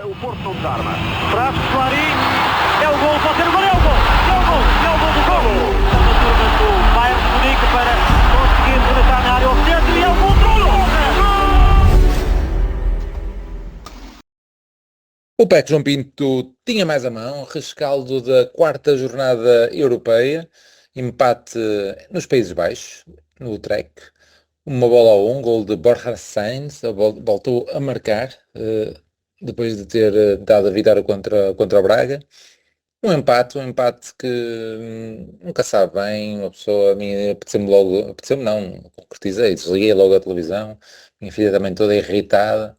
O Porto não desarma. Traz Clarim, é o gol, pode ser o gol, é o gol, é o gol, é o gol do gol. Está na turma do Bayern de Munique para conseguir penetrar na área ao centro e é o gol do gol. O PEC João Pinto tinha mais a mão, rescaldo da quarta jornada europeia, empate nos Países Baixos, no Utrecht, uma bola a um, gol de Borja Sainz, voltou a marcar, depois de ter dado a vitória contra o Braga. Um empate que nunca sabe bem, uma pessoa, a mim apeteceu-me não, concretizei, desliguei logo a televisão, minha filha também toda irritada,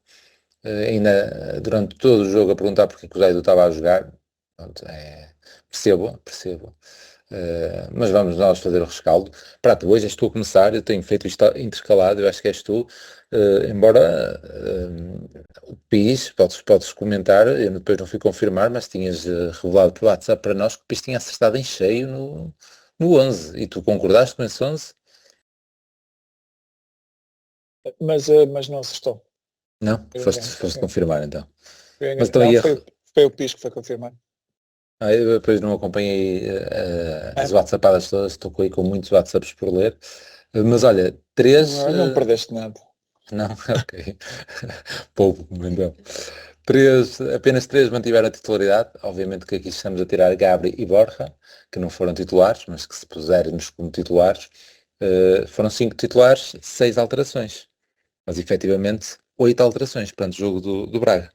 ainda durante todo o jogo a perguntar porque que o Zaidu estava a jogar. Pronto, percebo. Mas vamos nós fazer o rescaldo. Prato, hoje és tu a começar, eu tenho feito isto intercalado, eu acho que és tu, embora o PIS, podes comentar, eu depois não fui confirmar, mas tinhas revelado pelo WhatsApp para nós que o PIS tinha acertado em cheio no 11, e tu concordaste com esse 11? Mas não acertou. Não? Foste confirmar então. Mas Não, foi o PIS que foi confirmar. Eu depois não acompanhei as WhatsAppadas todas, estou aí com muitos WhatsApps por ler. Mas olha, 3... Não perdeste nada. Não? Ok. Pouco, então. Apenas 3 mantiveram a titularidade. Obviamente que aqui estamos a tirar Gabri e Borja, que não foram titulares, mas que se pusermos como titulares, foram 5 titulares, 6 alterações. Mas efetivamente 8 alterações perante o jogo do Braga.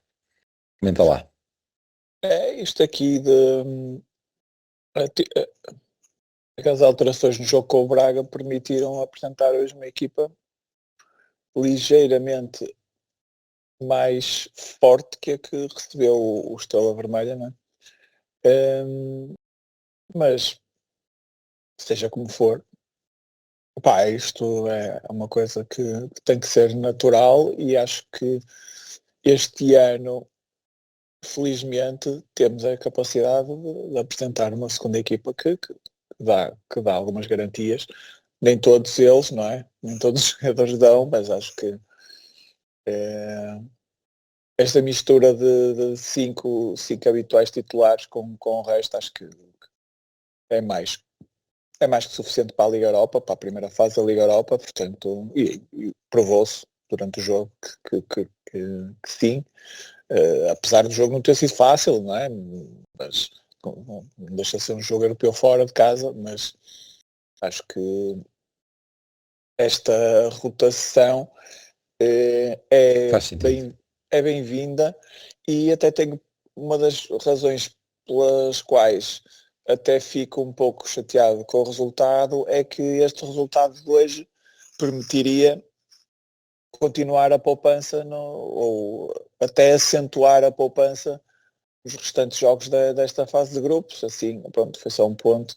Comenta lá. Isto aqui aquelas alterações no jogo com o Braga permitiram apresentar hoje uma equipa ligeiramente mais forte que a que recebeu o Estrela Vermelha, não é? Mas seja como for, isto é uma coisa que tem que ser natural, e acho que este ano, felizmente, temos a capacidade de apresentar uma segunda equipa que dá algumas garantias. Nem todos eles, não é? Nem todos os jogadores dão, mas acho que esta mistura de cinco habituais titulares com o resto, acho que é mais que suficiente para a Liga Europa, para a primeira fase da Liga Europa, portanto, e provou-se durante o jogo que sim, apesar do jogo não ter sido fácil, não é? Mas não deixa de ser um jogo europeu fora de casa, mas acho que esta rotação é bem-vinda, e até tenho uma das razões pelas quais até fico um pouco chateado com o resultado, é que este resultado de hoje permitiria continuar a poupança ou até acentuar a poupança nos restantes jogos desta fase de grupos. Assim, pronto, foi só um ponto.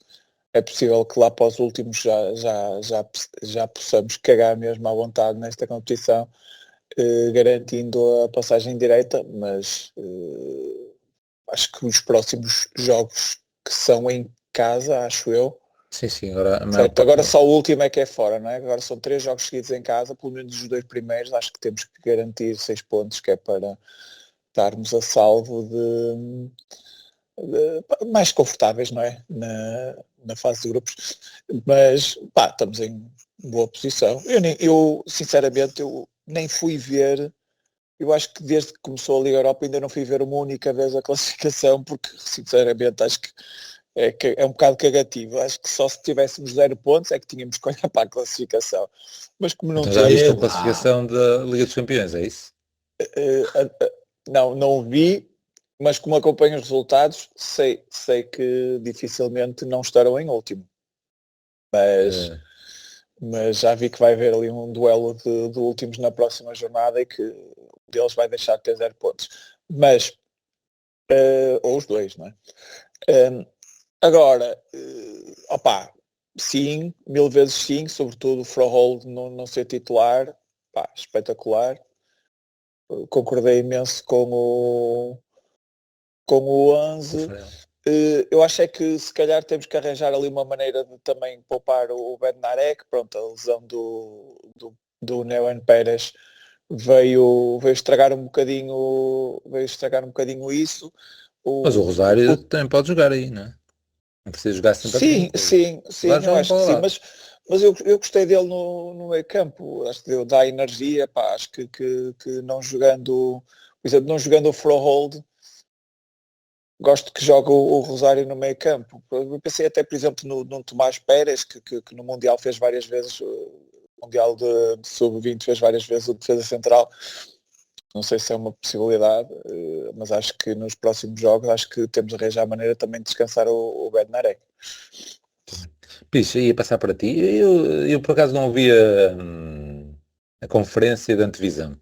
É possível que lá para os últimos já possamos cagar mesmo à vontade nesta competição, garantindo a passagem direta, mas acho que os próximos jogos que são em casa, acho eu. Sim, Agora só o último é que é fora, não é? Agora são 3 jogos seguidos em casa, pelo menos os 2 primeiros, acho que temos que garantir 6 pontos, que é para estarmos a salvo de mais confortáveis, não é? Na fase de grupos. Mas, estamos em boa posição. Eu sinceramente, eu nem fui ver. Eu acho que desde que começou a Liga Europa ainda não fui ver uma única vez a classificação, porque sinceramente acho que é um bocado cagativo. Acho que só se tivéssemos 0 pontos é que tínhamos que olhar para a classificação. Mas como não então já viste a classificação da Liga dos Campeões, é isso? Não vi, mas como acompanho os resultados, sei que dificilmente não estarão em último. Mas já vi que vai haver ali um duelo de últimos na próxima jornada, e que um deles vai deixar de ter 0 pontos. Mas, ou os dois, não é? Agora, sim, 1000 vezes sim, sobretudo o Froholt não ser titular, espetacular. Concordei imenso com o 11. Eu acho que se calhar temos que arranjar ali uma maneira de também poupar o Bednarek. Pronto, a lesão do Neuen Pérez veio estragar um bocadinho isso. Mas o Rosário também pode jogar aí, não é? Não precisa jogar sempre a 30. Sim, Rosário eu joga acho para que o sim, lado. mas eu gostei dele no meio campo, acho que dá energia, pá, acho que não jogando, por exemplo, não jogando o Frohold, gosto que jogue o Rosário no meio campo. Eu pensei até, por exemplo, no Tomás Pérez, que no Mundial fez várias vezes, o Mundial de Sub-20 fez várias vezes o defesa central. Não sei se é uma possibilidade, mas acho que nos próximos jogos acho que temos de arranjar a maneira também de descansar o Bednarek. Pixa, ia passar para ti. Eu por acaso não ouvi a conferência de antevisão.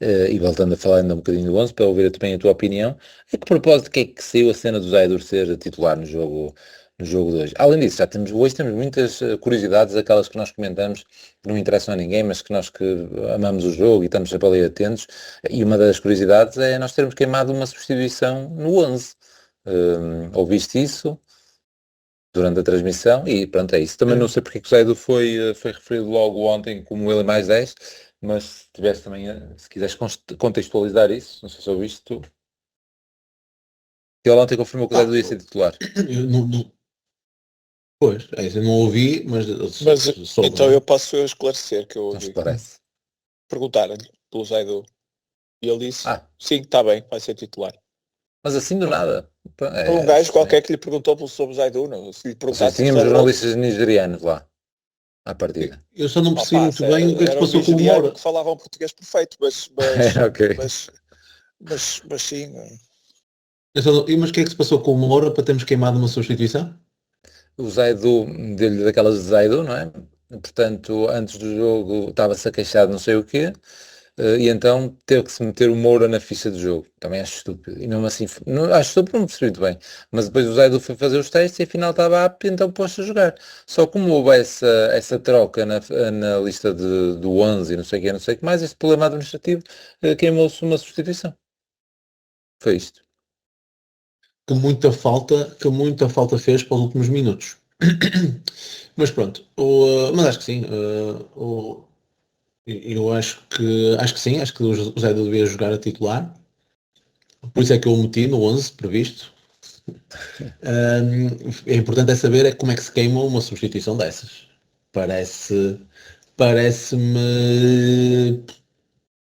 E voltando a falar ainda um bocadinho do 11, para ouvir também a tua opinião, a que propósito que é que saiu a cena do Zaidur ser titular no jogo de hoje? Além disso, hoje temos muitas curiosidades, aquelas que nós comentamos, que não interessam a ninguém, mas que nós que amamos o jogo e estamos sempre ali atentos, e uma das curiosidades é nós termos queimado uma substituição no 11. Ouviste isso durante a transmissão e pronto, é isso. Também não sei porque que o Zaidu foi referido logo ontem como ele mais 10, mas se tivesse também, se quiseres contextualizar isso, não sei se ouviste tu. Ele ontem confirmou que o Zaidu ia ser titular. Eu pois, é isso, eu não ouvi, mas soube, Então né? eu posso esclarecer que eu Não ouvi. esclarece. Perguntaram-lhe pelo Zaidu e ele disse, Ah, sim, está bem, vai ser titular. mas assim do nada. Foi um gajo qualquer que lhe perguntou sobre o Zaidu, não? Se lhe Ou seja, perguntasse tínhamos sobre jornalistas nigerianos lá, à partida. Eu só não percebi muito bem o que é que se era passou um com o nigeriano Moura. que falavam português perfeito, Ok. mas sim. Mas o que é que se passou com o Moura para termos queimado uma substituição? O Zaidu, deu-lhe daquelas de Zaidu, não é? Portanto, antes do jogo estava-se a queixar de não sei o quê. E então teve que se meter o Moura na ficha do jogo. Também acho estúpido. E mesmo assim, não, acho estúpido, não percebi muito bem. Mas depois o Zaidu foi fazer os testes e afinal estava apto e então pôs-se a jogar. Só como houve essa troca na lista do 11 e não sei o que, não sei o que mais, este problema administrativo queimou-se uma substituição. Foi isto. Que muita falta fez para os últimos minutos. Mas pronto, mas acho que sim. Eu acho que sim, acho que o Zé devia jogar a titular. Por isso é que eu o meti no 11 previsto. É importante saber como é que se queima uma substituição dessas. Parece-me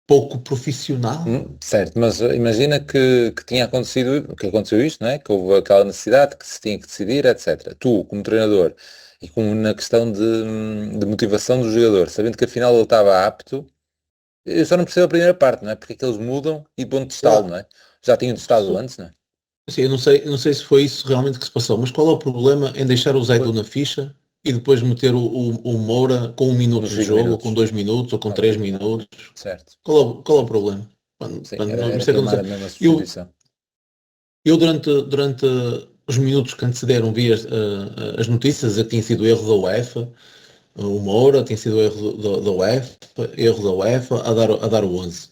pouco profissional. Certo, mas imagina que tinha acontecido, que aconteceu isto, não é? Que houve aquela necessidade que se tinha que decidir, etc. Tu, como treinador, e como na questão de motivação do jogador, sabendo que afinal ele estava apto, eu só não percebo a primeira parte, não é? Porque é que eles mudam e vão testá-lo, não é? Já tinham testado antes, não é? Assim, eu não sei se foi isso realmente que se passou, mas qual é o problema em deixar o Zaidu na ficha e depois meter o Moura com 1 minuto Nos de 20 jogo, ou minutos. com 2 minutos, ou com Ok. 3 minutos? Certo. Qual é o problema? Sim, Por era isso é que eu não queimar sei. a mesma Eu, substituição. eu durante os minutos que antecederam vi as notícias a que tinha sido erro da UEFA, o Moura tinha sido erro da UEFA a dar o 11.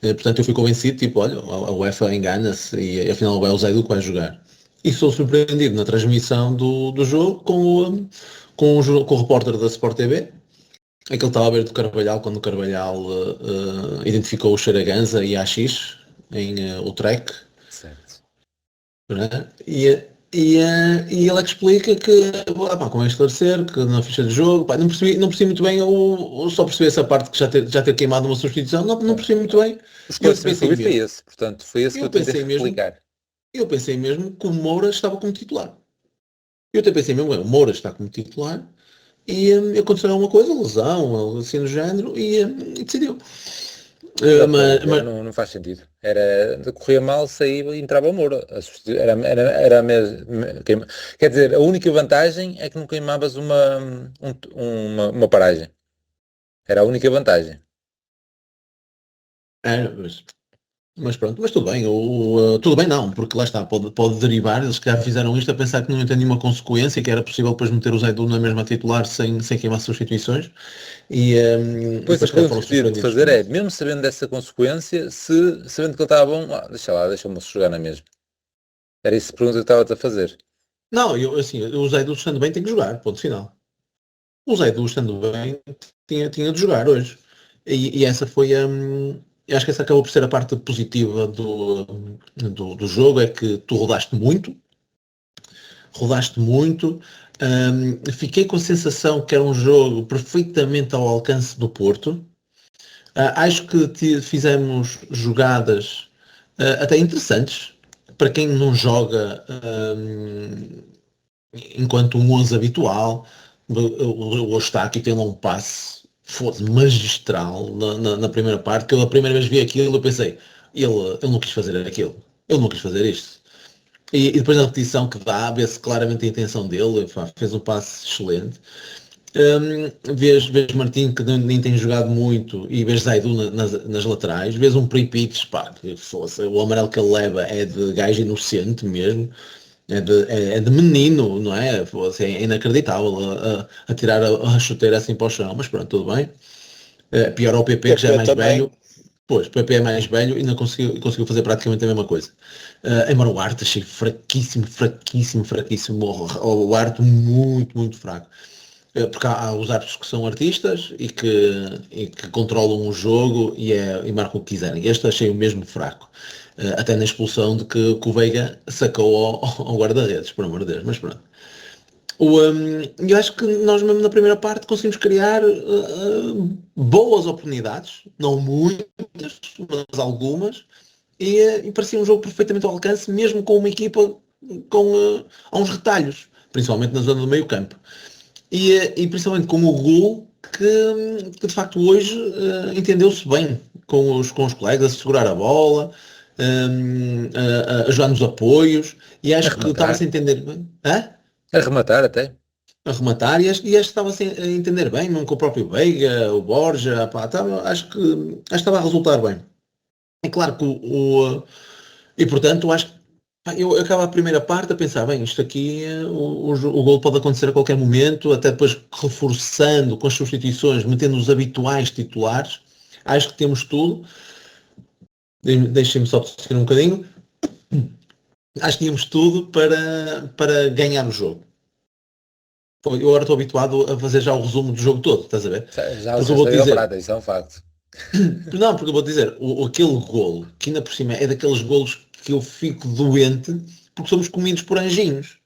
Portanto, eu fui convencido, tipo, olha, a UEFA engana-se e afinal é o Zaidu que vai jogar. E sou surpreendido na transmissão do jogo com o repórter da Sport TV, aquele estava a ver do Carvalhal, quando o Carvalhal identificou o Xaraganza e a AX em Utrecht, Certo. né? E ele é que explica que, como é esclarecer, que na ficha de jogo, não percebi muito bem, só percebi essa parte que já ter queimado uma substituição, não percebi muito bem. O Eu esclarecimento que eu pensei vi foi mesmo, esse, portanto, foi esse que eu eu tentei pensei mesmo, replicar. eu pensei mesmo que o Moura estava como titular. Eu até pensei mesmo, o Moura está como titular e aconteceu alguma coisa, lesão, algo assim do género, e decidiu. Mas é o que estás a Mas, dizer, não faz sentido. Corria mal, saía e entrava o Moura. Era a mesma. Quer dizer, a única vantagem é que não queimavas uma paragem. Era a única vantagem. mas pronto, mas tudo bem, tudo bem não, porque lá está, pode derivar, eles que já fizeram isto a pensar que não ia ter nenhuma consequência, que era possível depois meter o Zaidu na mesma titular sem queimar substituições, e Pois depois a se calhar pergunta foram que eu tinha de surpreendidos fazer com é, isso. mesmo sabendo dessa consequência, sabendo que ele estava bom, deixa lá, deixa-me jogar na mesma. Era isso a pergunta que eu estava a fazer. Não, assim, o Zaidu estando bem tem que jogar, ponto final. O Zaidu estando bem tinha de jogar hoje. E essa foi eu acho que essa acabou por ser a parte positiva do jogo, é que tu rodaste muito, fiquei com a sensação que era um jogo perfeitamente ao alcance do Porto. Acho que fizemos jogadas até interessantes, para quem não joga enquanto um 11 habitual. O Eustáquio tem lá um passe magistral na primeira parte, que eu a primeira vez vi aquilo eu pensei, ele não quis fazer aquilo, ele não quis fazer isto. E depois na repetição que dá, vê-se claramente a intenção dele, fez um passe excelente. Vês Martim, que nem tem jogado muito, e vês Zaidu nas laterais, vês um Pripic, pá, que fosse, o amarelo que ele leva é de gajo inocente mesmo, é de menino, não é? Fosse, é inacreditável a tirar a chuteira assim para o chão, mas pronto, tudo bem. Pior ao PP, que já é mais também. velho. Pois, o PP é mais velho e ainda conseguiu fazer praticamente a mesma coisa. Embora o Arte achei fraquíssimo. O Arte muito fraco. Porque há os árbitros que são artistas e que controlam o jogo e marcam o que quiserem. Este achei o mesmo fraco. Até na expulsão de que o Veiga sacou ao guarda-redes, por amor de Deus, mas pronto. Eu acho que nós mesmo na primeira parte conseguimos criar boas oportunidades, não muitas, mas algumas, e parecia um jogo perfeitamente ao alcance, mesmo com uma equipa com uns retalhos, principalmente na zona do meio campo. E principalmente com o gol que de facto hoje entendeu-se bem com os colegas, a segurar a bola, a ajudar nos apoios, e acho que estava-se a entender bem. A rematar até. A rematar, e acho que estava-se a entender bem, mesmo com o próprio Veiga, o Borja, pá, acho que estava a resultar bem. É claro que e portanto acho que eu acabo a primeira parte a pensar, bem, isto aqui, o gol pode acontecer a qualquer momento, até depois reforçando com as substituições, metendo os habituais titulares, acho que temos tudo. Deixem-me só tossir um bocadinho. Acho que tínhamos tudo para ganhar o jogo. Eu agora estou habituado a fazer já o resumo do jogo todo, estás a ver? Já Porque eu vou dizer, prata, isso é um facto. não, porque eu vou dizer, aquele golo, que ainda por cima é daqueles golos que eu fico doente, porque somos comidos por anjinhos.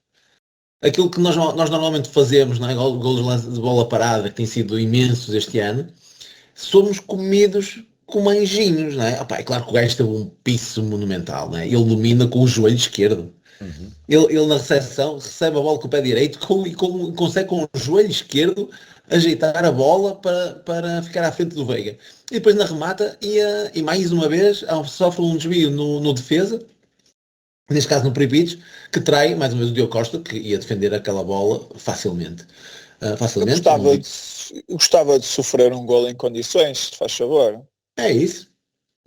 Aquilo que nós normalmente fazemos, não é? Golos de bola parada, que têm sido imensos este ano, somos comidos como anjinhos, não é? Opa, é claro que o gajo teve um piso monumental, não é? Ele domina com o joelho esquerdo. Uhum. Ele na recepção recebe a bola com o pé direito e consegue com o joelho esquerdo ajeitar a bola para ficar à frente do Veiga. E depois na remata e mais uma vez sofre um desvio no defesa, neste caso no Pripic, que trai mais uma vez o Diogo Costa, que ia defender aquela bola facilmente. Eu gostava de sofrer um gol em condições, se faz favor. É isso.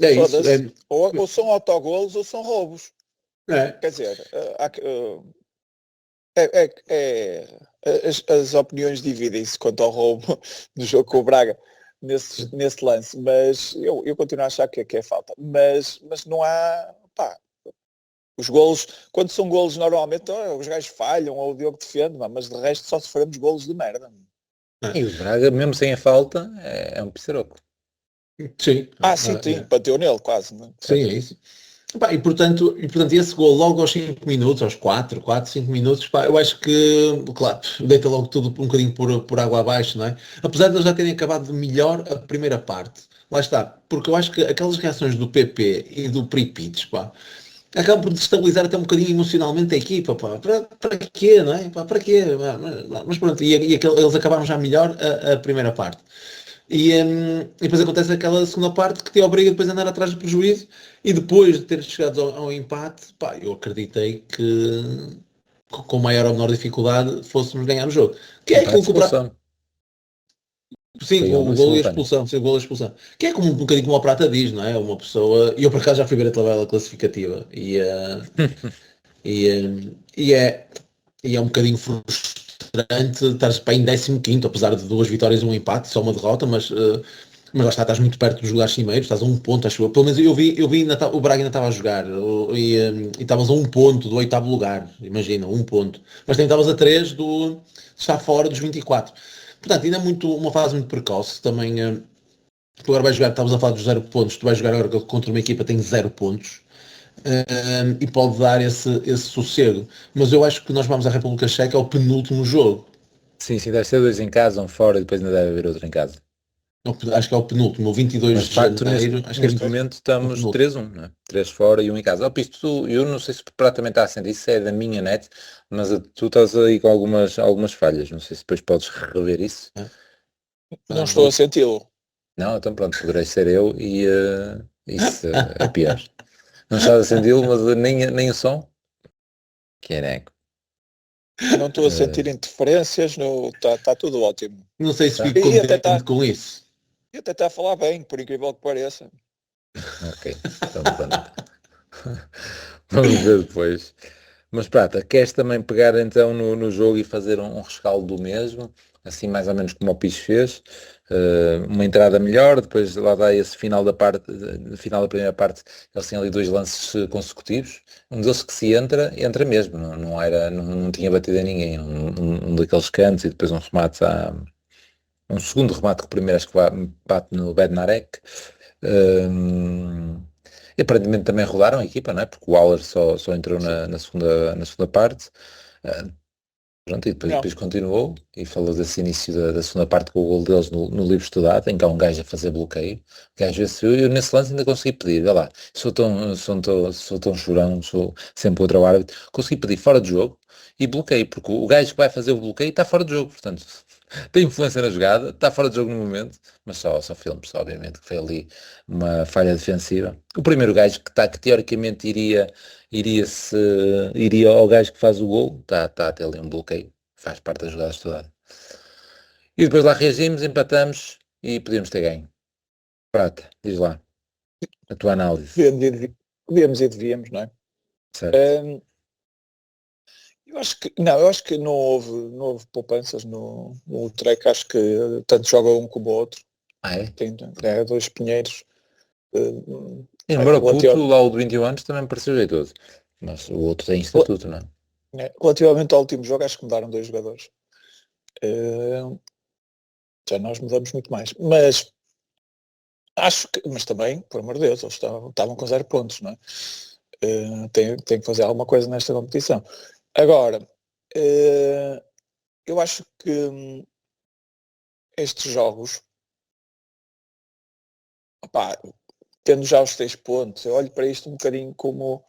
É isso. Ou são autogolos ou são roubos. Quer dizer, as opiniões dividem-se quanto ao roubo do jogo com o Braga nesse lance, mas eu continuo a achar que é falta. Mas não há... Os golos, quando são golos normalmente, os gajos falham ou o Diogo defende, mas de resto só sofremos golos de merda. E o Braga, mesmo sem a falta, é um pissaroco. Sim. Sim, bateu nele quase. Não é? Sim, é isso. E portanto esse gol logo aos 5 minutos, aos 4, 5 minutos, eu acho que, claro, deita logo tudo um bocadinho por água abaixo, não é? Apesar de eles já terem acabado melhor a primeira parte. Lá está, porque eu acho que aquelas reações do PP e do Pripic, acabam por destabilizar até um bocadinho emocionalmente a equipa, para quê, não é? Para quê? Mas pronto, eles acabaram já melhor a primeira parte. E depois acontece aquela segunda parte que te obriga depois a andar atrás do prejuízo, e depois de ter chegado ao empate, eu acreditei que com maior ou menor dificuldade fôssemos ganhar o jogo. Que é aquilo que o Sim, o gol e a expulsão, sim, o gol e a expulsão. Que é como um bocadinho como a Prata diz, não é? Uma pessoa. E eu por acaso já fui ver a tabela classificativa e é um bocadinho frustrante estar para em 15º, apesar de 2 vitórias e 1 empate, só uma derrota, mas lá está, estás muito perto dos lugares cimeiros, estás a 1 ponto, acho eu. Pelo menos eu vi o Braga ainda estava a jogar e estavas a 1 ponto do 8º lugar, imagina, 1 ponto. Mas também estavas a 3 do estar fora dos 24. Portanto, ainda é uma fase muito precoce, também Tu agora vais jogar, estavas a falar dos 0 pontos, tu vais jogar agora contra uma equipa que tem 0 pontos. E pode dar esse sossego. Mas eu acho que nós vamos à República Checa ao penúltimo jogo. Sim, deve ser 2 em casa, um fora e depois ainda deve haver outro em casa. Acho que é o penúltimo, o 22 Mas de de facto, janeiro. Acho que neste momento estamos penúltimo. 3-1, não é? 3 fora e 1 em casa. Oh, Pisto, eu não sei se praticamente está a sentir, isso é da minha net, mas tu estás aí com algumas falhas. Não sei se depois podes rever isso. Não estou a senti-lo. Não, então pronto, poderei ser eu e isso é pior. Não estás a senti-lo, mas nem o som? Quereco. Não estou a sentir interferências, está tudo ótimo. Não sei se Tá. fico E até contente com isso. E até está a falar bem, por incrível que pareça. Ok, então pronto. Vamos ver depois. Mas Prata, queres também pegar então no jogo e fazer um rescaldo do mesmo, assim mais ou menos como o Pires fez, uma entrada melhor, depois lá dá esse final final da primeira parte, eles têm ali 2 lances consecutivos, um deles que se entra mesmo, não tinha batido a ninguém, um daqueles cantos e depois um remate um segundo remate que o primeiro acho que bate no Bednarek. E aparentemente também rodaram a equipa, não é? Porque o Waller só entrou na segunda parte. Pronto, e depois continuou e falou desse início da segunda parte com o gol deles no livro estudado, em que há um gajo a fazer bloqueio. O gajo esse, eu nesse lance ainda consegui pedir, olha lá, sou tão chorão, sou sempre outro árbitro, consegui pedir fora de jogo e bloqueio, porque o gajo que vai fazer o bloqueio está fora de jogo, portanto tem influência na jogada, está fora de jogo no momento, mas só filmes, obviamente, que foi ali uma falha defensiva. O primeiro gajo que teoricamente iria ao gajo que faz o gol, está a ter ali um bloqueio, faz parte da jogada estudada. E depois lá reagimos, empatamos e podíamos ter ganho. Prata, diz lá, a tua análise. Devíamos e devíamos, não é? Certo. Eu acho que não houve poupanças no Utrecht, acho que tanto joga um como o outro. É? Tem 2 pinheiros. Embora o puto lá o de 21 anos também me pareceu jeitoso, mas o outro tem estatuto, não é? Relativamente ao último jogo, acho que mudaram 2 jogadores. Já nós mudamos muito mais. Mas mas também, por amor de Deus, eles estavam com 0 pontos, não é? Tem que fazer alguma coisa nesta competição. Agora, eu acho que estes jogos, opá, tendo já os 3 pontos, eu olho para isto um bocadinho como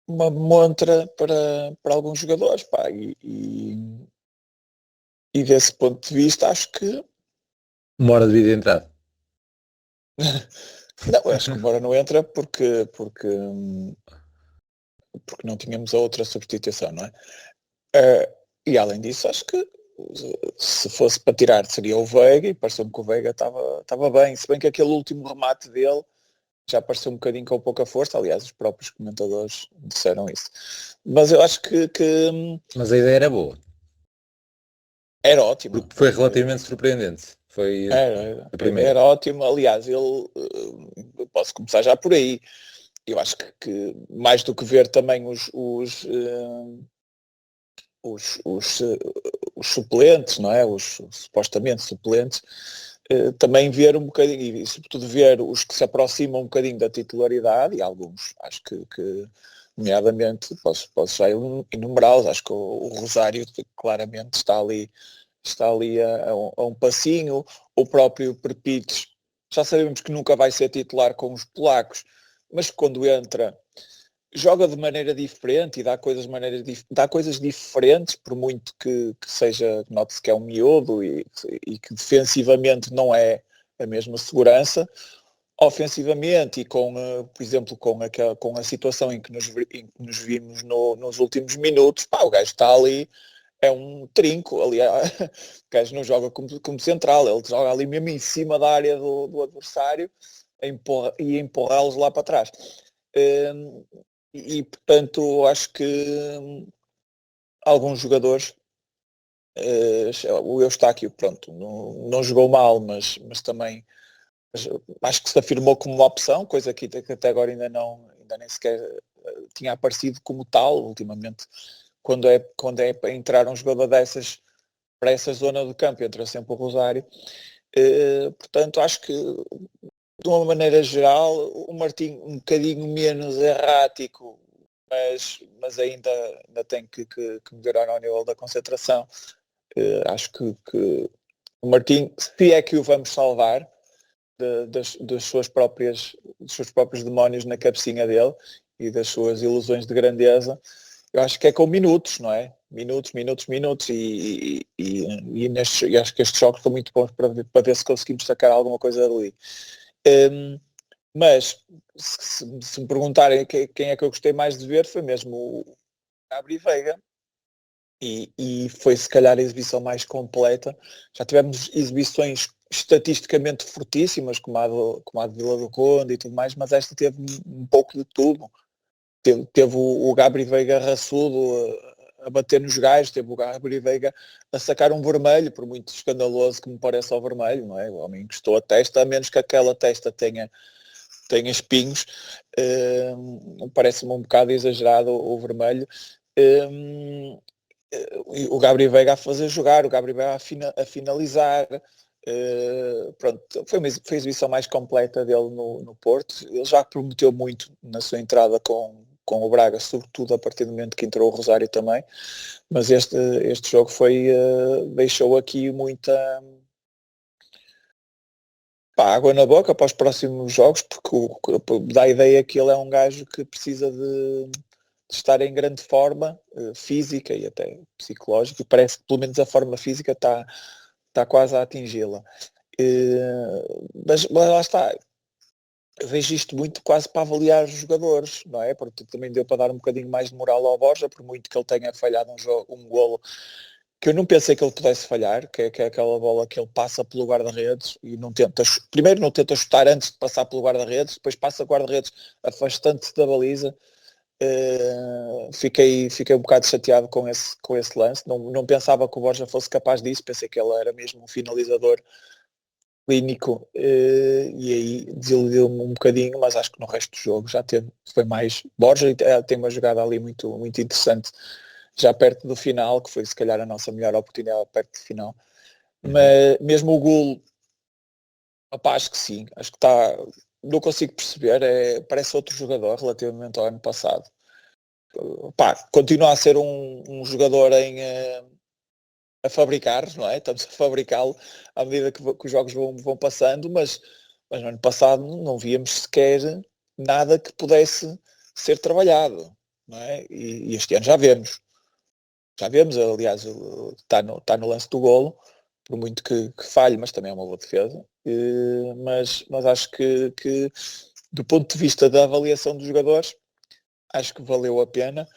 uma montra para alguns jogadores, pá, e desse ponto de vista acho que Uma hora de vida entrada. não, acho que embora não entra porque não tínhamos a outra substituição, não é? E além disso, acho que se fosse para tirar seria o Veiga, e pareceu-me que o Veiga estava bem, se bem que aquele último remate dele já pareceu um bocadinho com pouca força, aliás os próprios comentadores disseram isso. Mas eu acho que Mas a ideia era boa. era ótimo. Porque foi relativamente surpreendente. Foi a primeira. Era ótimo, aliás, eu posso começar já por aí. Eu acho que mais do que ver também os suplentes, não é? Os supostamente suplentes, também ver um bocadinho, e sobretudo ver os que se aproximam um bocadinho da titularidade, e alguns, acho que nomeadamente, posso já enumerá-los, acho que o Rosário claramente está ali a um passinho, o próprio Perpites, já sabemos que nunca vai ser titular com os polacos, mas quando entra joga de maneira diferente e dá coisas diferentes, por muito que seja, note-se que é um miúdo e que defensivamente não é a mesma segurança, ofensivamente e com, por exemplo, com a situação em que nos vimos nos últimos minutos, pá, o gajo está ali, é um trinco, aliás, o gajo não joga como central, ele joga ali mesmo em cima da área do adversário e empurrá-los lá para trás. E portanto acho que alguns jogadores, o Eustáquio, pronto, não jogou mal, mas também acho que se afirmou como uma opção, coisa que até agora ainda nem sequer tinha aparecido como tal ultimamente. Quando é para entrar um jogador dessas para essa zona do campo entra sempre o Rosário. Portanto, acho que de uma maneira geral o Martim um bocadinho menos errático, mas ainda tem que melhorar ao nível da concentração. Acho que o Martim, se é que o vamos salvar dos seus próprios demónios na cabecinha dele e das suas ilusões de grandeza, eu acho que é com minutos, não é? Minutos e acho que estes jogos estão muito bons para ver se conseguimos sacar alguma coisa dali. Mas se me perguntarem quem é que eu gostei mais de ver, foi mesmo o Gabri Veiga, e foi se calhar a exibição mais completa. Já tivemos exibições estatisticamente fortíssimas, como a de Vila do Conde e tudo mais, mas esta teve um pouco de tudo. Teve o Gabri Veiga raçudo a bater nos gajos, teve o Gabri Veiga a sacar um vermelho, por muito escandaloso que me pareça ao vermelho, não é? O homem encostou a testa, a menos que aquela testa tenha espinhos, parece-me um bocado exagerado o vermelho. O Gabri Veiga a fazer jogar, o Gabri Veiga a finalizar. Pronto, foi a exibição mais completa dele no Porto. Ele já prometeu muito na sua entrada com o Braga, sobretudo a partir do momento que entrou o Rosário também, mas este jogo deixou aqui muita água na boca para os próximos jogos, porque dá a ideia que ele é um gajo que precisa de estar em grande forma física e até psicológica, e parece que pelo menos a forma física está quase a atingi-la. Mas lá está, eu vejo isto muito quase para avaliar os jogadores, não é? Porque também deu para dar um bocadinho mais de moral ao Borja, por muito que ele tenha falhado um golo que eu não pensei que ele pudesse falhar, que é aquela bola que ele passa pelo guarda-redes e primeiro não tenta chutar antes de passar pelo guarda-redes, depois passa o guarda-redes afastando-se da baliza. Fiquei um bocado chateado com esse lance. Não pensava que o Borja fosse capaz disso, pensei que ele era mesmo um finalizador clínico, e aí desiludiu-me um bocadinho, mas acho que no resto do jogo foi mais Borja, e tem uma jogada ali muito, muito interessante já perto do final, que foi se calhar a nossa melhor oportunidade perto do final. Mas mesmo o golo, acho que sim, acho que não consigo perceber, parece outro jogador relativamente ao ano passado. Continua a ser um jogador a fabricar, não é? Estamos a fabricá-lo à medida que os jogos vão passando, mas no ano passado não víamos sequer nada que pudesse ser trabalhado, não é? E este ano já vemos, aliás, está no lance do golo, por muito que falhe, mas também é uma boa defesa. Mas acho que do ponto de vista da avaliação dos jogadores, acho que valeu a pena.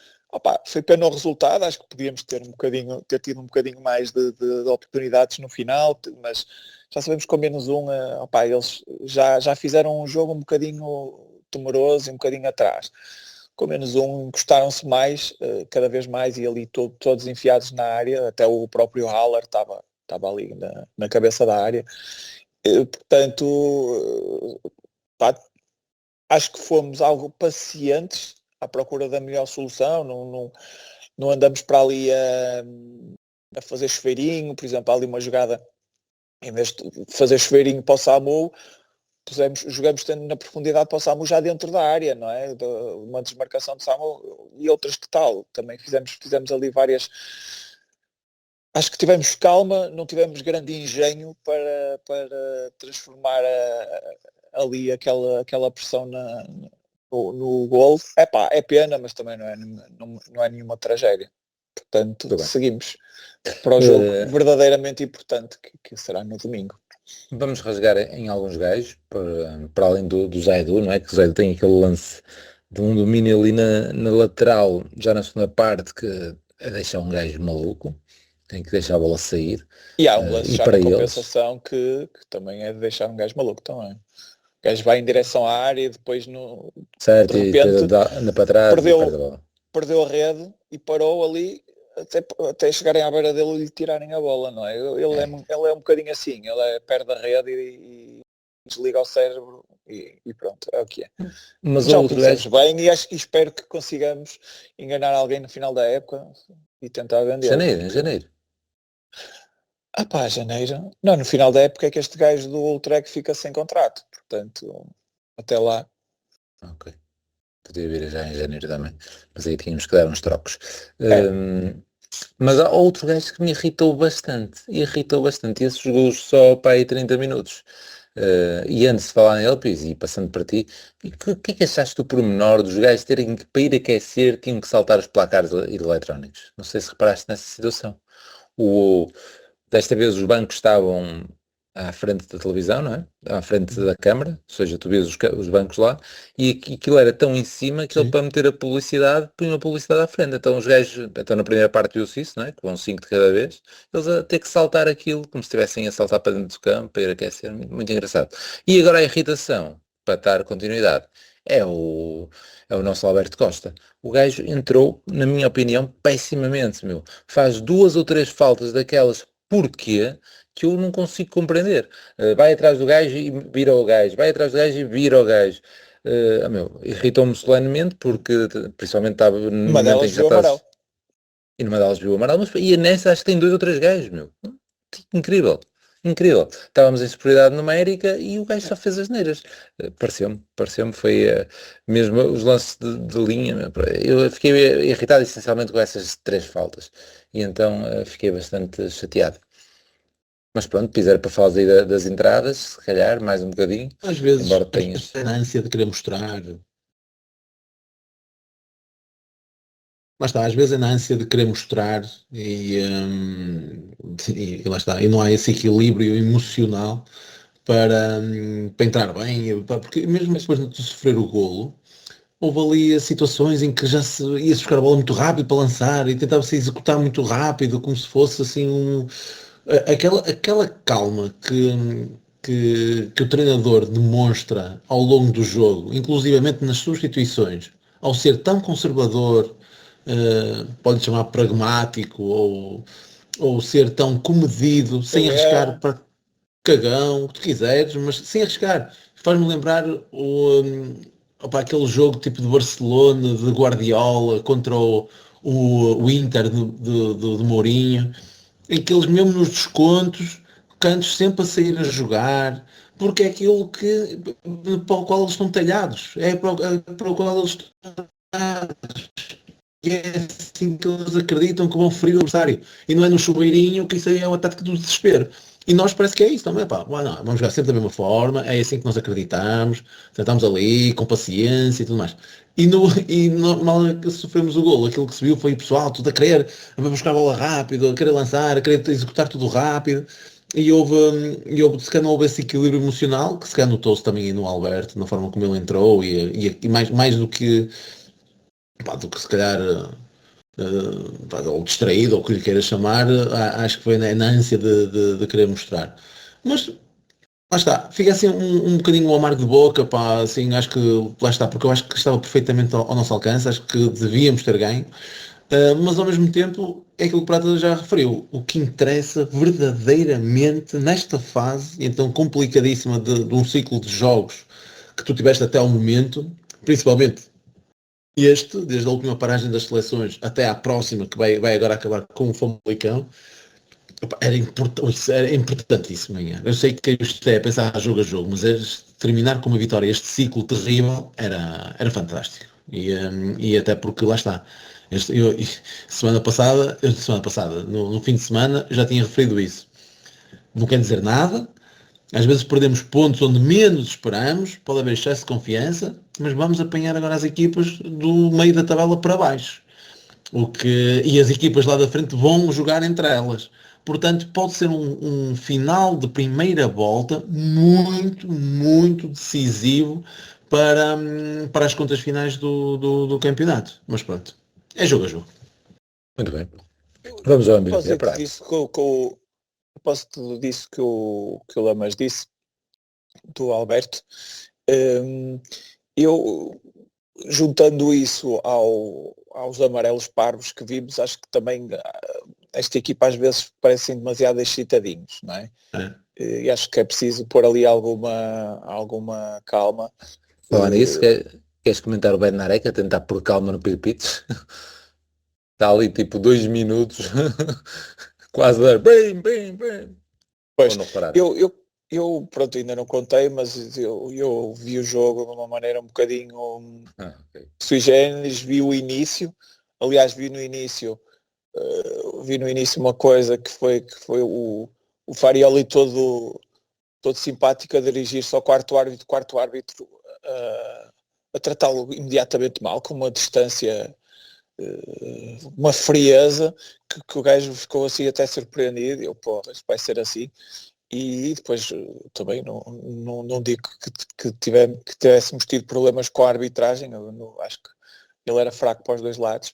Foi pena o resultado, acho que podíamos ter tido um bocadinho mais de oportunidades no final, mas já sabemos que com menos eles já fizeram um jogo um bocadinho temeroso e um bocadinho atrás. Com menos encostaram-se mais, cada vez mais, e ali todos enfiados na área, até o próprio Haller estava ali na cabeça da área. Portanto, acho que fomos algo pacientes à procura da melhor solução, não andamos para ali a fazer chuveirinho. Por exemplo, há ali uma jogada, em vez de fazer chuveirinho para o Samu, jogamos na profundidade para o Samu já dentro da área, não é? Uma desmarcação de Samu e outras que tal. Também fizemos ali várias. Acho que tivemos calma, não tivemos grande engenho para transformar ali aquela pressão no gol. É pena, mas também não é nenhuma tragédia. Portanto, seguimos para o jogo verdadeiramente importante, que será no domingo. Vamos rasgar em alguns gajos, para além do Zaidu, não é? Que o Zaidu tem aquele lance de um domínio ali na lateral, já na segunda parte, que é deixar um gajo maluco, tem que deixar a bola sair. E há um lance já na compensação que também é de deixar um gajo maluco também. O gajo vai em direção à área e depois certo, de repente anda para trás, perdeu a rede e parou ali até chegarem à beira dele e lhe tirarem a bola, não é? Ele é um bocadinho assim, ele perde a rede e desliga o cérebro e pronto, é o que é. Mas já o conhecemos bem e espero que consigamos enganar alguém no final da época e tentar vender. Em janeiro. Janeiro. Não, no final da época é que este gajo do Utrecht fica sem contrato. Portanto, até lá. Ok. Podia vir já em janeiro também. Mas aí tínhamos que dar uns trocos. É. Mas há outro gajo que me irritou bastante. E esses gols só para aí 30 minutos. E antes de falar nele, Pires, e passando para ti, o que é que achaste do pormenor dos gajos terem que, para ir aquecer, tinham que saltar os placares eletrónicos? Não sei se reparaste nessa situação. Desta vez os bancos estavam à frente da televisão, não é? À frente da câmara, ou seja, tu vês os bancos lá, e aquilo era tão em cima que ele, Sim. para meter a publicidade, punha a publicidade à frente. Então os gajos, então na primeira parte viu-se isso, não é? Que vão 5 de cada vez, eles a ter que saltar aquilo, como se estivessem a saltar para dentro do campo, para ir aquecer, muito, muito engraçado. E agora a irritação, para dar continuidade, é o nosso Alberto Costa. O gajo entrou, na minha opinião, pessimamente, meu. Faz 2 ou 3 faltas daquelas porquê que eu não consigo compreender. Vai atrás do gajo e vira o gajo, vai atrás do gajo e vira o gajo. Irritou-me solenemente porque principalmente estava no Uma momento em delas que já viu estás... amarelo. E numa delas viu o amarelo, mas e nessa acho que tem 2 ou 3 gajos, meu. Incrível. Incrível. Estávamos em superioridade numérica e o gajo só fez as neiras. Pareceu-me, foi mesmo os lances de linha. Eu fiquei irritado essencialmente com essas 3 faltas. E então fiquei bastante chateado. Mas pronto, fizeram para falar aí das entradas, se calhar, mais um bocadinho. Às vezes, Embora tenhas... a ânsia de querer mostrar. Lá está, às vezes é na ânsia de querer mostrar e lá está, e não há esse equilíbrio emocional para entrar bem, porque mesmo depois de sofrer o golo, houve ali situações em que já se ia buscar a bola muito rápido para lançar e tentava-se executar muito rápido, como se fosse assim aquela calma que o treinador demonstra ao longo do jogo, inclusivamente nas substituições, ao ser tão conservador, pode chamar pragmático ou ser tão comedido, sem arriscar para cagão, o que tu quiseres, mas sem arriscar. Faz-me lembrar aquele jogo tipo de Barcelona, de Guardiola contra o Inter de Mourinho, em que eles mesmo nos descontos, cantos sempre a sair a jogar, porque é aquilo para o qual eles estão talhados, para o qual eles estão talhados. E é assim que eles acreditam que vão ferir o adversário. E não é no chuveirinho, que isso aí é uma tática do desespero. E nós parece que é isso também, pá. Não, vamos jogar sempre da mesma forma, é assim que nós acreditamos, tentamos ali, com paciência e tudo mais. Mal que sofremos o golo, aquilo que se viu foi o pessoal, tudo a buscar a bola rápido, a querer lançar, a querer executar tudo rápido. Se calhar não houve esse equilíbrio emocional, que se calhar notou-se também no Alberto, na forma como ele entrou, e mais do que se calhar ou distraído, ou o que lhe queira chamar, acho que foi na ânsia de querer mostrar. Mas lá está, fica assim um bocadinho amargo de boca, pá, assim, acho que lá está, porque eu acho que estava perfeitamente ao nosso alcance, acho que devíamos ter ganho, mas ao mesmo tempo é aquilo que o Prata já referiu, o que interessa verdadeiramente nesta fase, então complicadíssima de um ciclo de jogos que tu tiveste até ao momento, principalmente desde a última paragem das seleções até à próxima, que vai agora acabar com o Famalicão, era importantíssimo. Eu sei que isto é pensar jogo a jogo, mas terminar com uma vitória, este ciclo terrível, era fantástico. E até porque lá está. Semana passada, no fim de semana, já tinha referido isso. Não quer dizer nada. Às vezes perdemos pontos onde menos esperamos, pode haver excesso de confiança, mas vamos apanhar agora as equipas do meio da tabela para baixo. E as equipas lá da frente vão jogar entre elas. Portanto, pode ser um final de primeira volta muito, muito decisivo para as contas finais do campeonato. Mas pronto, é jogo a jogo. Muito bem. Vamos ao ambiente. Posso disso que o Lamas disse, do Alberto. Eu, juntando isso aos amarelos parvos que vimos, acho que também esta equipa às vezes parecem demasiado excitadinhos, não é? E acho que é preciso pôr ali alguma calma. Falar nisso, queres comentar o Bednarek a tentar pôr calma no Pirpites? Está ali tipo 2 minutos Quase a bem. Pois, Ou não parar. eu pronto, ainda não contei, mas eu vi o jogo de uma maneira um bocadinho Ok. sui generis, vi o início, aliás vi no início uma coisa que foi o Farioli todo simpático a dirigir-se ao quarto árbitro a tratá-lo imediatamente mal, com uma distância, uma frieza, que o gajo ficou assim até surpreendido. Eu, porra, isto vai ser assim. E depois também não digo que tivéssemos tido problemas com a arbitragem, acho que ele era fraco para os dois lados,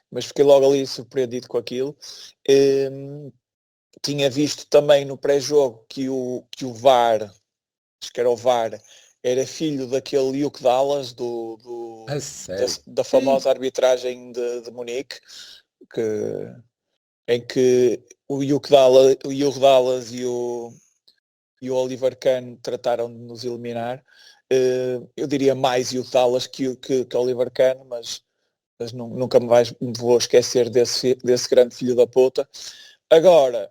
mas fiquei logo ali surpreendido com aquilo. Tinha visto também no pré-jogo que o VAR, acho que era o VAR, era filho daquele Hugh Dallas da famosa arbitragem de Munique, em que o Hugh Dallas e o Oliver Kahn trataram de nos eliminar. Eu diria mais Hugh Dallas que Oliver Kahn, mas nunca me vou esquecer desse grande filho da puta. Agora,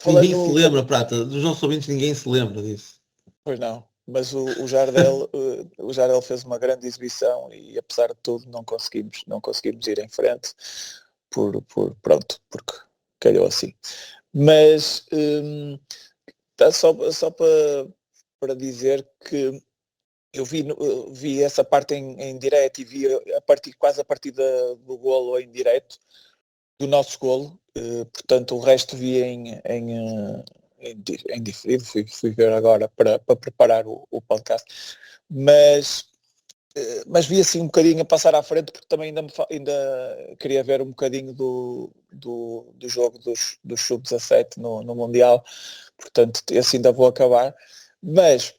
ninguém se lembra, Prata, dos nossos ouvintes ninguém se lembra disso. Pois não, mas o Jardel, o Jardel fez uma grande exibição e apesar de tudo não conseguimos ir em frente pronto, porque calhou assim. Mas só para dizer que eu vi essa parte em direto e vi quase a partir do golo em direto, do nosso golo, portanto o resto vi em diferido, fui ver agora para preparar o podcast, mas vi assim um bocadinho a passar à frente, porque também ainda queria ver um bocadinho do jogo dos sub-17 no Mundial, portanto esse ainda vou acabar, mas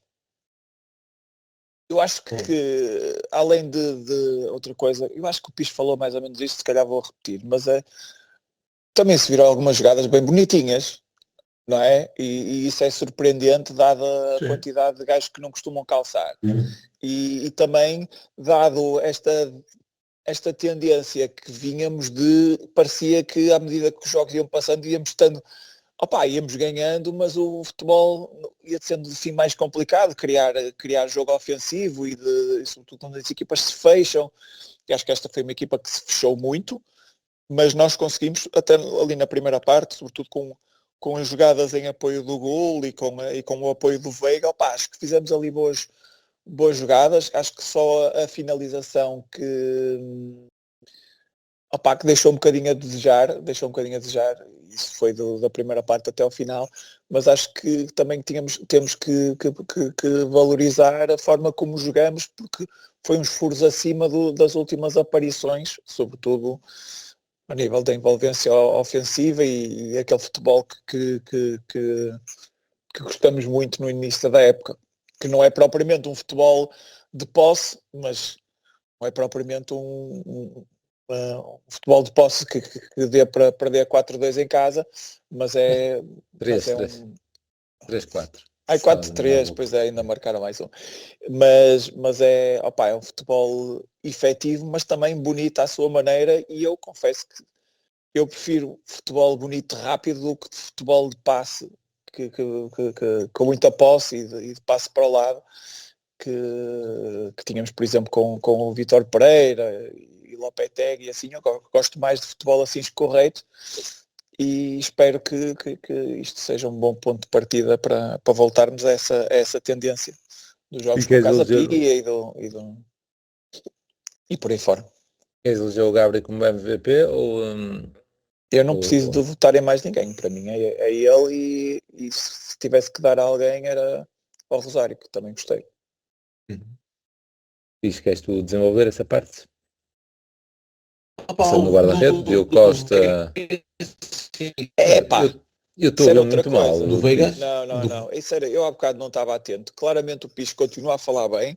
eu acho que além de outra coisa, eu acho que o Pires falou mais ou menos isto, se calhar vou repetir, mas também se viram algumas jogadas bem bonitinhas, não é? E isso é surpreendente, dada a quantidade de gajos que não costumam calçar. E também, dado esta tendência que vínhamos parecia que à medida que os jogos iam passando, íamos ganhando, mas o futebol ia sendo assim mais complicado, criar jogo ofensivo e sobretudo quando as equipas se fecham. E acho que esta foi uma equipa que se fechou muito, mas nós conseguimos, até ali na primeira parte, sobretudo com as jogadas em apoio do gol e com o apoio do Veiga, acho que fizemos ali boas jogadas. Acho que só a finalização que deixou um bocadinho a desejar, isso foi da primeira parte até ao final, mas acho que também temos que valorizar a forma como jogamos, porque foi uns furos acima das últimas aparições, sobretudo a nível da envolvência ofensiva e aquele futebol que gostamos muito no início da época, que não é propriamente um futebol de posse, mas não é propriamente um futebol de posse que dê para perder 4-2 em casa, mas é 3-4. 4-3, pois é, ainda marcaram mais um. Mas é um futebol efetivo, mas também bonito à sua maneira, e eu confesso que eu prefiro futebol bonito rápido do que futebol de passe, com muita posse e de passe para o lado, que tínhamos, por exemplo, com o Vítor Pereira e Lopetegui, e assim. Eu gosto mais de futebol assim escorreito, e espero que isto seja um bom ponto de partida para voltarmos a essa tendência dos jogos com Casa Pia e por aí fora. Queres eleger o Gabriel como MVP ou... Eu não preciso de votar em mais ninguém, para mim é ele, e se tivesse que dar a alguém era ao Rosário, que também gostei. Diz que queres tu desenvolver essa parte? Passando no guarda-redes, Diogo Costa... Eu estou a ver muito mal. Do Veiga? Não. Isso era, eu há bocado não estava atento. Claramente o Pires continua a falar bem.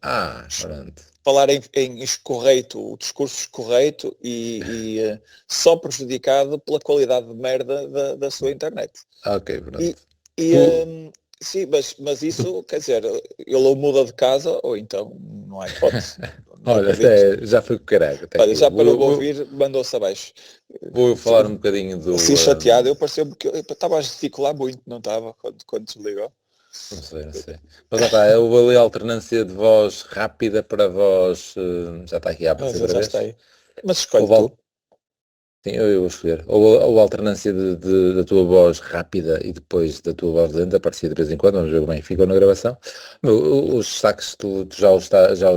Pronto. Falar em escorreito, o discurso escorreito e só prejudicado pela qualidade de merda da sua internet. Ok, pronto. Sim, mas isso, quer dizer, ele ou muda de casa ou então não há hipótese. Olha, até já foi com caralho. Olha, já parou de ouvir, mandou-se abaixo. Vou falar um bocadinho do... Assim chateado, eu pareceu-me que eu estava a gesticular muito, não estava, quando desligou. Não sei. Mas já está, houve ali a alternância de voz rápida para voz... já está aqui a aparecer outra vez. Está aí. Mas escolhe tu. Sim, eu vou escolher. Ou a alternância da tua voz rápida e depois da tua voz lenta, aparecia de vez em quando, vamos ver como é que ficou na gravação. Os destaques tu já os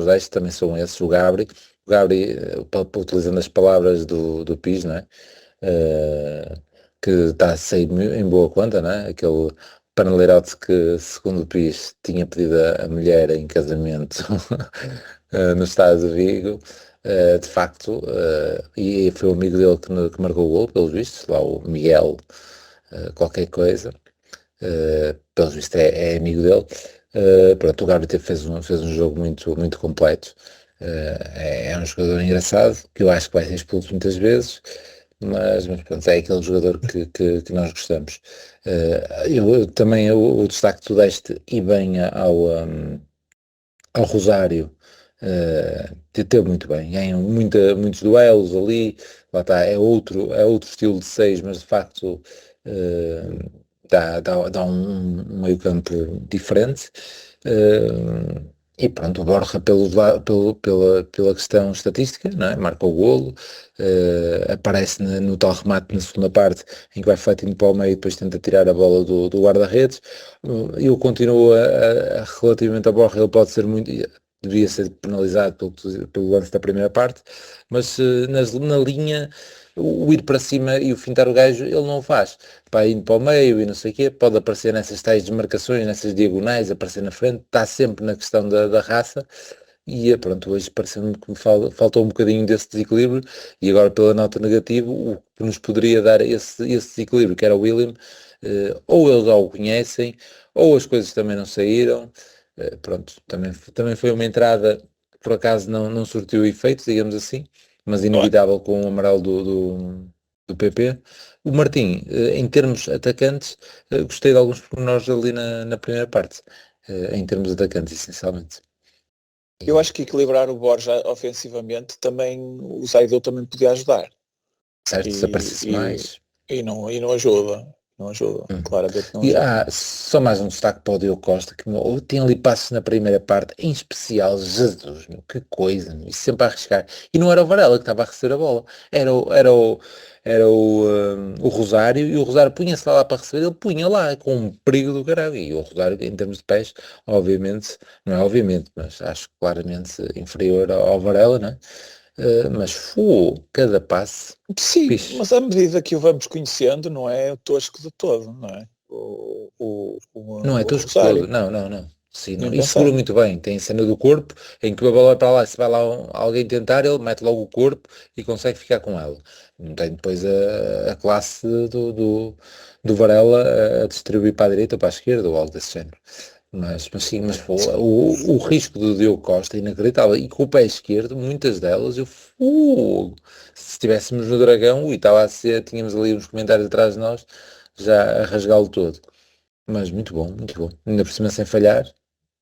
deste, também são esses. O Gabri, utilizando as palavras do Pis, não é? Que está a sair em boa conta, não é? Aquele paneleirote que, segundo o Pis, tinha pedido a mulher em casamento no estado de Vigo. De facto, e foi o amigo dele que marcou o gol, pelos vistos, lá o Miguel, qualquer coisa, pelos vistos é amigo dele. Pronto, o Gabriel fez um jogo muito completo. É um jogador engraçado, que eu acho que vai ser expulso muitas vezes, mas pronto, é aquele jogador que nós gostamos. Eu também o destaque que tu deste e bem ao Rosário. Teve muito bem, ganham muitos duelos ali, lá está, é outro estilo de 6, mas de facto dá um meio campo diferente. E pronto, o Borja pela questão estatística, não é? Marca o golo, aparece no tal remate na segunda parte em que vai fletando para o meio e depois tenta tirar a bola do guarda-redes. Eu continuo relativamente ao Borja, ele pode ser devia ser penalizado pelo lance da primeira parte, mas na linha o ir para cima e o fintar o gajo ele não o faz, indo para o meio e não sei o quê, pode aparecer nessas tais desmarcações, nessas diagonais, aparecer na frente, está sempre na questão da raça. E pronto, hoje pareceu-me que faltou um bocadinho desse desequilíbrio, e agora pela nota negativa, o que nos poderia dar esse desequilíbrio, que era o William, ou eles já o conhecem, ou as coisas também não saíram. Pronto, também foi uma entrada que por acaso não surtiu efeito, digamos assim, mas inevitável com o amarelo do PP. O Martim, em termos atacantes, gostei de alguns pormenores ali na primeira parte, em termos atacantes, essencialmente. Eu acho que equilibrar o Borja ofensivamente também, o Zaidu também podia ajudar. Certo, se aparecesse mais. E não ajuda. Não ajuda, claramente não ajuda. E só mais um destaque para o Diogo Costa, que tem ali passos na primeira parte, em especial Jesus, que coisa, e sempre a arriscar. E não era o Varela que estava a receber a bola, era o Rosário, e o Rosário punha-se lá para receber, ele punha lá, com um perigo do caralho, e o Rosário, em termos de pés, obviamente, não é obviamente, mas acho claramente inferior ao Varela, não é? Mas cada passe. Sim, mas à medida que o vamos conhecendo, não é o tosco de todo, não é? Não é tosco de todo, não. Sim, e segura muito bem, tem a cena do corpo, em que a bola vai para lá, se vai lá alguém tentar, ele mete logo o corpo e consegue ficar com ela. Não tem depois a classe do Varela a distribuir para a direita ou para a esquerda, ou algo desse género. Mas o risco do Diogo Costa é inacreditável, e com o pé esquerdo, muitas delas, se estivéssemos no Dragão, e estava a ser, tínhamos ali uns comentários atrás de nós, já a rasgá-lo todo. Mas muito bom, ainda por cima sem falhar,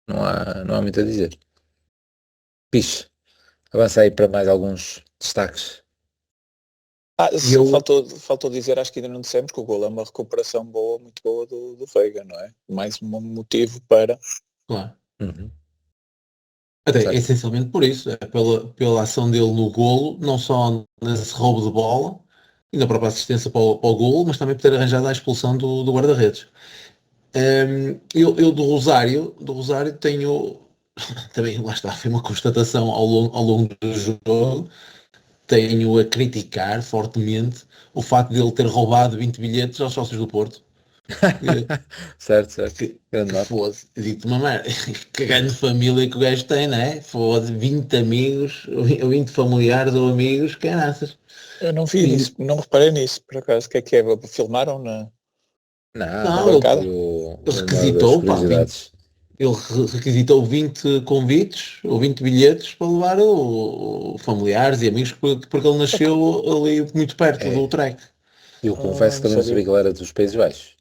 não há muito a dizer. Pixe, avança aí para mais alguns destaques. Faltou dizer, acho que ainda não dissemos, que o gol é uma recuperação muito boa do Veiga, não é? Mais um motivo para... Claro. Até essencialmente por isso, é pela ação dele no golo, não só nesse roubo de bola e na própria assistência para o golo, mas também por ter arranjado a expulsão do guarda-redes. Eu do Rosário tenho também, lá está, foi uma constatação ao longo do jogo. Tenho a criticar fortemente o facto de ele ter roubado 20 bilhetes aos sócios do Porto. certo. Que foda-se, digo-te uma merda, que grande família que o gajo tem, não é? Foda-se, 20 amigos, 20 familiares ou amigos, caraças. Eu não vi isso, não reparei nisso, por acaso. O que é? Filmaram na... Não, ele requisitou, ele requisitou 20 convites ou 20 bilhetes para levar familiares e amigos, porque ele nasceu ali muito perto do Utrecht. Eu confesso que eu não sabia que ele era dos Países Baixos.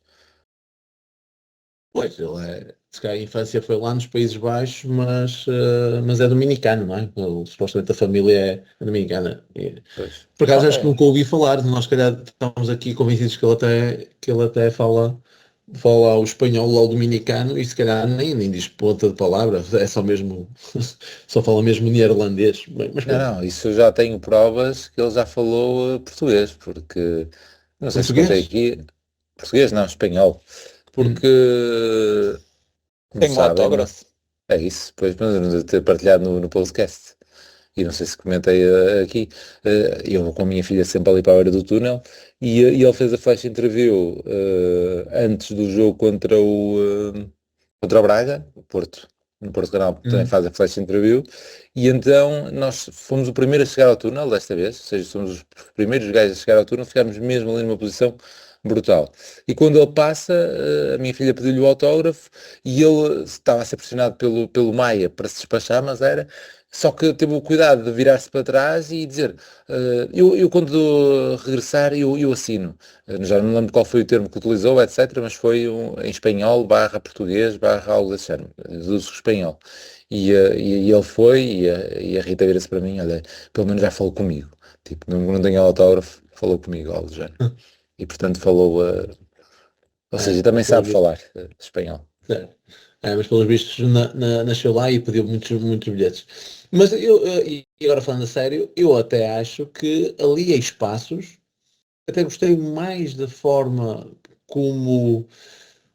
Pois, ele é se calhar a infância foi lá nos Países Baixos, mas é dominicano, não é? Supostamente a família é dominicana. Pois. Por acaso acho que É. nunca ouvi falar, nós se calhar estamos aqui convencidos que ele até fala o espanhol ou o dominicano e se calhar nem diz ponta de palavra, é só mesmo, só fala mesmo neerlandês. Mas pronto, Não, isso eu já tenho provas que ele já falou português, porque não sei se contei português? aqui, português não, espanhol, Hum. porque como Tem um sabem, autógrafo. é isso, depois mas eu não devo ter partilhado no podcast. E não sei se comentei aqui, eu vou com a minha filha sempre ali para a beira do túnel e ele fez a flash interview antes do jogo contra o Braga, o Porto, no Porto Canal também faz a flash interview, e então nós fomos o primeiro a chegar ao túnel desta vez, ou seja, somos os primeiros gajos a chegar ao túnel, ficámos mesmo ali numa posição brutal. E quando ele passa, a minha filha pediu-lhe o autógrafo e ele estava a ser pressionado pelo Maia para se despachar, mas era. Só que teve o cuidado de virar-se para trás e dizer, eu quando regressar eu assino. Já não me lembro qual foi o termo que utilizou, etc. Mas foi em espanhol, barra português, barra algo desse género. Deduzo espanhol. E ele foi e a Rita vira-se para mim, olha, pelo menos já falou comigo. Tipo, não tenho autógrafo, falou comigo, algo do género. E portanto falou, ou seja, também Pelos sabe vistos, falar espanhol. mas pelos vistos nasceu lá e pediu muitos bilhetes. Mas e agora falando a sério, eu até acho que ali em espaços, até gostei mais da forma como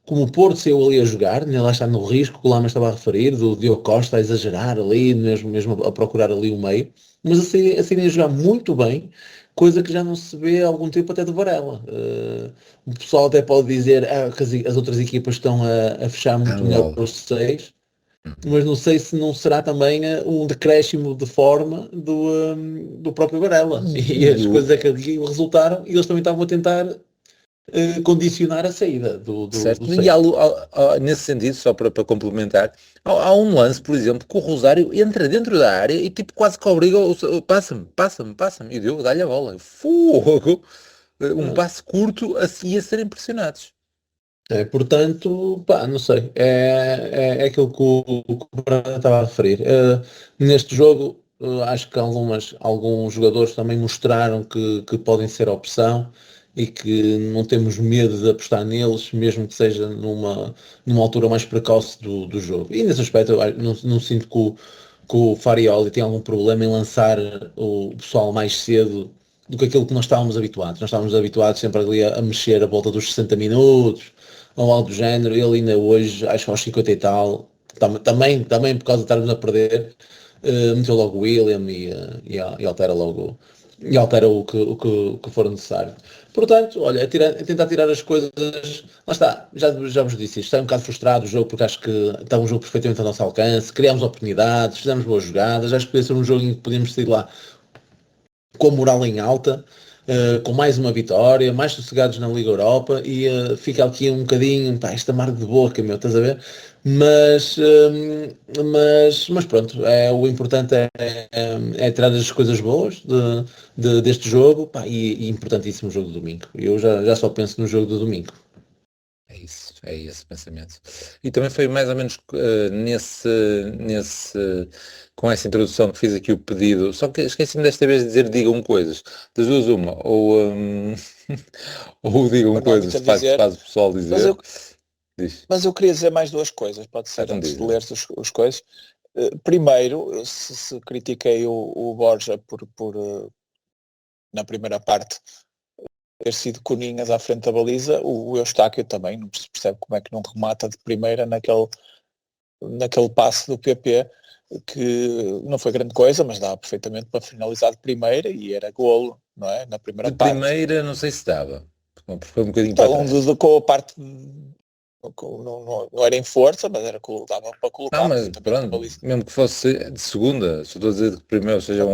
o Porto saiu ali a jogar, né, lá está no risco que o Lama estava a referir, do Diogo Costa a exagerar ali, mesmo a procurar ali o meio, mas a saírem a jogar muito bem, coisa que já não se vê há algum tempo até de Varela. O pessoal até pode dizer que as outras equipas estão a fechar muito melhor Angola. os seis, mas não sei se não será também um decréscimo de forma do próprio Varela. E E as o, coisas é que ali resultaram e eles também estavam a tentar condicionar a saída do certo? E 6. nesse sentido, só para complementar, há um lance, por exemplo, que o Rosário entra dentro da área e tipo quase que obriga passa-me, e o Diogo dá-lhe a bola. Fogo! Um passe curto assim a serem pressionados. Portanto, pá, não sei, é aquilo que o Brandon estava a referir. Neste jogo, acho que alguns jogadores também mostraram que podem ser opção e que não temos medo de apostar neles, mesmo que seja numa altura mais precoce do jogo. E nesse aspecto, eu não sinto que o Farioli tem algum problema em lançar o pessoal mais cedo do que aquilo que nós estávamos habituados. Nós estávamos habituados sempre ali a mexer a volta dos 60 minutos ou algo do género. Ele ainda hoje, acho que aos 50 e tal, também por causa de estarmos a perder, meteu logo o William e altera logo e altera o que for necessário. Portanto, olha, é tentar tirar as coisas. Lá está, já vos disse isto. Está um bocado frustrado o jogo porque acho que está um jogo perfeitamente ao nosso alcance. Criámos oportunidades, fizemos boas jogadas. Acho que podia ser um jogo em que podíamos sair lá com a moral em alta, com mais uma vitória, mais sossegados na Liga Europa e fica aqui um bocadinho, pá, esta amargo de boca, meu, estás a ver? Mas pronto, o importante é tirar as coisas boas deste jogo, pá, e importantíssimo o jogo do domingo. Eu já só penso no jogo do domingo. É isso, é esse pensamento. E também foi mais ou menos com essa introdução que fiz aqui o pedido, só que esqueci-me desta vez de dizer digam coisas. Das duas uma, ou digam coisas, Normalmente a dizer, faz o pessoal mas dizer. eu, Diz, mas eu queria dizer mais duas coisas, pode ser, então antes diz. de ler os coisas. Primeiro, se critiquei o Borja na primeira parte, ter sido Coninhas à frente da baliza, o Eustáquio também, não se percebe como é que não remata de primeira naquele passe do PP, que não foi grande coisa, mas dava perfeitamente para finalizar de primeira e era golo, não é? Na primeira De parte. primeira não sei se dava, porque foi um bocadinho para Então, trás. com a parte, não era em força, mas dava para Não, colocar mas perfeitamente na pronto, baliza. mesmo que fosse de segunda, se eu estou a dizer de primeiro, ou seja,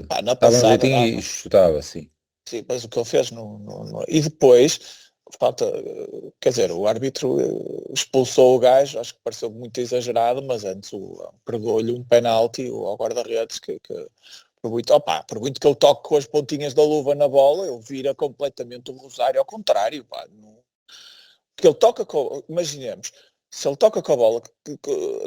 Pá, na dava um passada jeitinho dava. e chutava, assim. Sim, mas o que ele fez E depois, falta, quer dizer, o árbitro expulsou o gajo, acho que pareceu muito exagerado, mas antes pregou-lhe um penalti ao guarda-redes por muito que ele toque com as pontinhas da luva na bola, ele vira completamente o Rosário ao contrário, pá. Que ele toca com, imaginemos, se ele toca com a bola,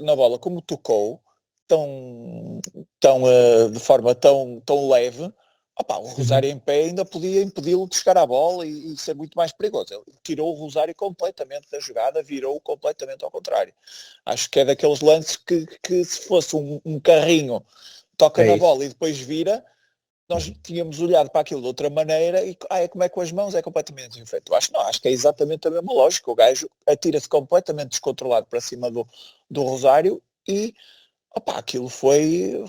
na bola como tocou, de forma tão leve, o Rosário em pé ainda podia impedi-lo de chegar à bola e ser muito mais perigoso. Ele tirou o Rosário completamente da jogada, virou completamente ao contrário. Acho que é daqueles lances que se fosse um carrinho, toca na bola e depois vira, nós tínhamos olhado para aquilo de outra maneira e como é com as mãos, é completamente diferente. Acho que é exatamente a mesma lógica. O gajo atira-se completamente descontrolado para cima do Rosário e aquilo foi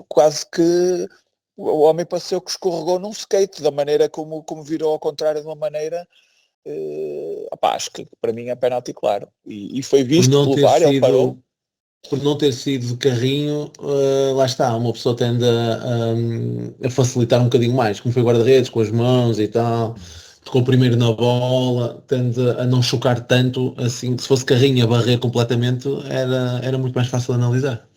quase que o homem pareceu que escorregou num skate, da maneira como virou ao contrário, de uma maneira, acho que para mim é penalti claro. E foi visto pelo VAR, ele parou. Por não ter sido de carrinho, lá está, uma pessoa tende a facilitar um bocadinho mais, como foi guarda-redes, com as mãos e tal, tocou primeiro na bola, tende a não chocar tanto, assim, se fosse carrinho a barrer completamente, era muito mais fácil de analisar.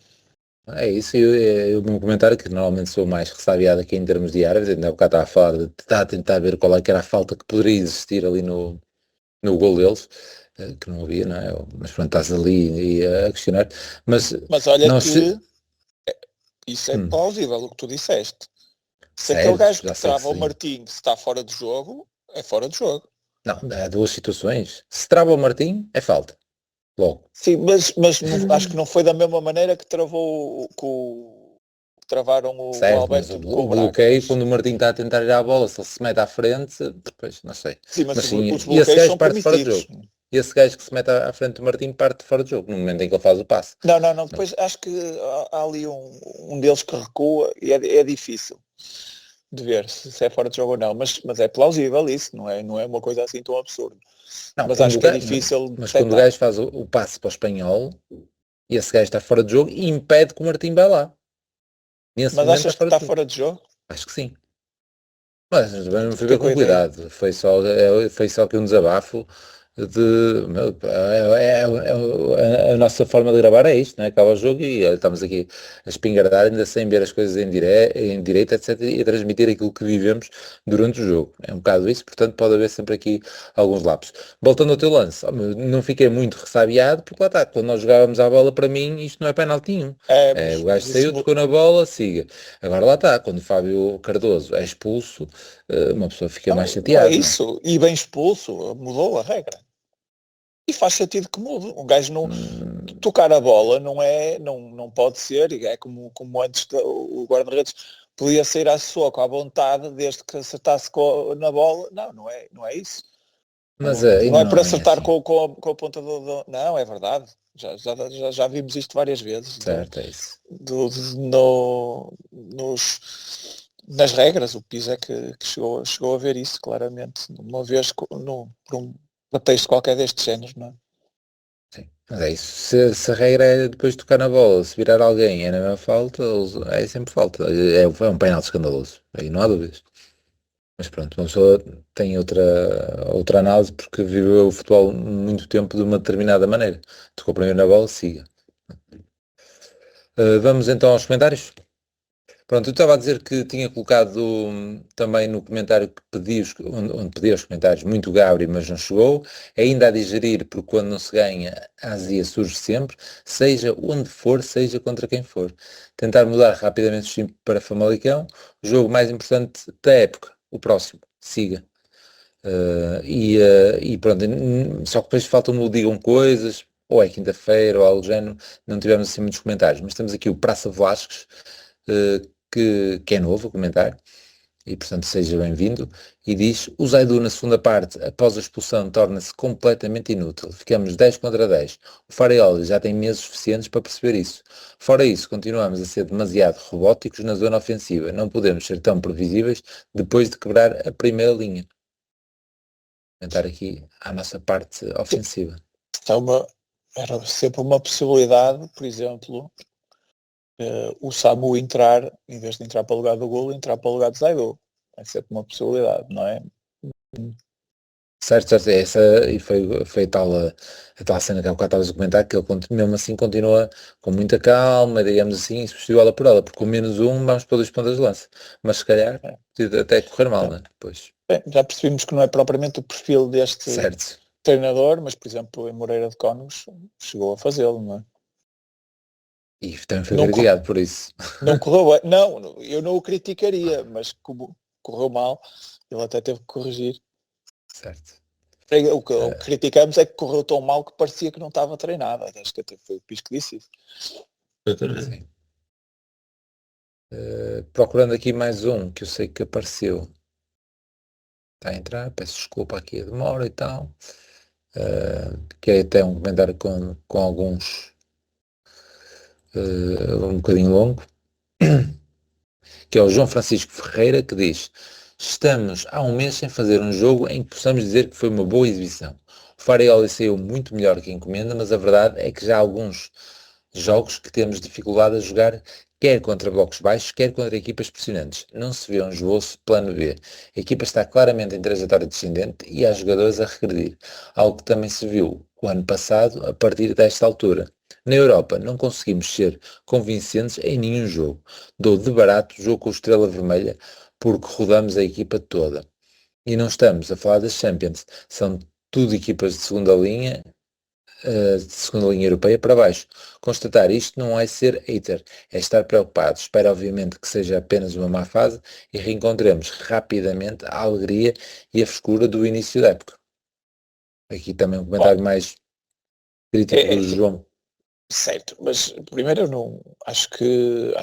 É isso, o meu comentário, que normalmente sou mais ressabiado aqui em termos de árbitros, ainda há bocado estava a falar de tentar ver qual é que era a falta que poderia existir ali no gol deles, que não havia, não é? Mas pronto, estás ali a questionar. Mas olha isso é plausível o que tu disseste. Se aquele gajo que trava o Martim está fora de jogo, é fora de jogo. Não, há duas situações. Se trava o Martim, é falta. Logo. Sim, mas acho que não foi da mesma maneira que travou travaram o Alberto. O bloqueio, quando o Martim está a tentar ir à bola, se ele se mete à frente, depois não sei. Sim, mas sim, os bloqueios são parte fora de permitidos. jogo. E esse gajo que se mete à frente do Martim parte fora de jogo, no momento em que ele faz o passe. Não, depois acho que há ali um deles que recua e é difícil de ver se é fora de jogo ou não, mas é plausível isso, não é uma coisa assim tão absurda. Não, mas acho que é difícil. Mas quando o gajo faz o passe para o espanhol, e esse gajo está fora de jogo e impede que o Martim vá lá. Mas achas que está fora de jogo? Acho que sim. Mas não fui ver com cuidado. Foi só que um desabafo a nossa forma de gravar é isto, não é? Acaba o jogo e estamos aqui a espingardar ainda sem ver as coisas em direito, etc. E a transmitir aquilo que vivemos durante o jogo. É um bocado isso, portanto pode haver sempre aqui alguns lapsos. Voltando ao teu lance, não fiquei muito ressabiado, porque lá está, quando nós jogávamos à bola, para mim isto não é penalti nenhum. O gajo saiu, tocou na bola, siga. Agora lá está, quando o Fábio Cardoso é expulso, uma pessoa fica mais chateada. É isso, e bem expulso, mudou a regra. E faz sentido que mude. Um gajo não tocar a bola não pode ser, é como antes o guarda-redes podia sair a soco à vontade desde que acertasse na bola. Não é isso. Mas não é para acertar assim. com a ponta do... Não, é verdade. Já vimos isto várias vezes. Certo, é isso. Nas regras, o PIS é que chegou a ver isso claramente. Uma vez por um texto qualquer destes géneros, não é? Sim, mas é isso. Se a regra é depois de tocar na bola, se virar alguém é na mesma falta, é sempre falta. É um penalti escandaloso. Aí não há dúvidas. Mas pronto, uma pessoa tem outra análise porque viveu o futebol muito tempo de uma determinada maneira. Tocou primeiro na bola, siga. Vamos então aos comentários. Pronto, eu estava a dizer que tinha colocado também no comentário que onde pedi os comentários muito Gabri, mas não chegou. Ainda a digerir, porque quando não se ganha, a azia surge sempre, seja onde for, seja contra quem for. Tentar mudar rapidamente o chip para Famalicão. O jogo mais importante da época, o próximo, siga. E pronto, só que depois faltam-me digam coisas, ou é quinta-feira, ou algo do género, não tivemos assim muitos comentários, mas temos aqui o Praça Velasquez, que é novo a comentar, e portanto seja bem-vindo, e diz: o Zaidu na segunda parte, após a expulsão, torna-se completamente inútil, ficamos 10 contra 10, o Farioli já tem meses suficientes para perceber isso. Fora isso, continuamos a ser demasiado robóticos na zona ofensiva, não podemos ser tão previsíveis depois de quebrar a primeira linha. Comentar aqui a nossa parte ofensiva. Era sempre uma possibilidade, por exemplo, o Samu entrar, em vez de entrar para o lugar do golo, entrar para o lugar de Zaidu. É sempre uma possibilidade, não é? Certo, e foi a tal cena que há bocado estavas a comentar, que ele mesmo assim continua com muita calma, digamos assim, substituiu ela por ela, porque com menos um vamos para 2 pontas de lança, mas se calhar pode até correr mal, não é? Depois. Bem, já percebemos que não é propriamente o perfil deste treinador, mas por exemplo em Moreira de Cónegos chegou a fazê-lo, não é? E também foi Não criticado por isso. Não correu bem. Não, eu não o criticaria, mas como correu mal, ele até teve que corrigir. Certo. O que criticamos é que correu tão mal que parecia que não estava treinado. Acho que até foi o Pisco que disse isso. Sim. Procurando aqui mais um que eu sei que apareceu. Está a entrar, peço desculpa aqui a demora e tal. Que é até um comentário com alguns um bocadinho longo. Que é o João Francisco Ferreira, que diz: estamos há um mês sem fazer um jogo em que possamos dizer que foi uma boa exibição. O Farioli saiu muito melhor que a Encomenda, mas a verdade é que já há alguns jogos que temos dificuldade a jogar, quer contra blocos baixos, quer contra equipas pressionantes. Não se vê um esboço plano B. A equipa está claramente em trajetória descendente e há jogadores a regredir, algo que também se viu o ano passado a partir desta altura. Na Europa não conseguimos ser convincentes em nenhum jogo. Dou de barato o jogo com o Estrela Vermelha porque rodamos a equipa toda. E não estamos a falar das Champions. São tudo equipas de segunda linha europeia para baixo. Constatar isto não é ser hater, é estar preocupado. Espero obviamente que seja apenas uma má fase e reencontremos rapidamente a alegria e a frescura do início da época. Aqui também um comentário mais crítico do João. Certo, mas primeiro eu não acho que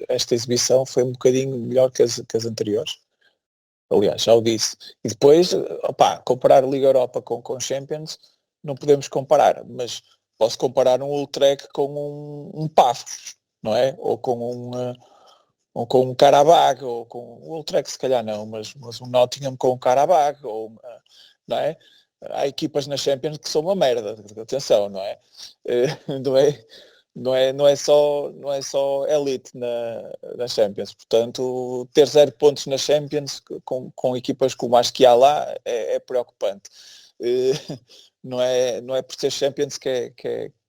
esta exibição foi um bocadinho melhor que as anteriores. Aliás, já o disse. E depois, comparar Liga Europa com Champions, não podemos comparar, mas posso comparar um Utrecht com um Pafos, não é? Ou com um Karabag, ou com um Utrecht se calhar não, mas um Nottingham com um Karabag, não é? Há equipas na Champions que são uma merda, atenção, não é? Não é só elite na Champions. Portanto, ter 0 pontos na Champions com equipas como as que há lá é preocupante. Não é por ser Champions que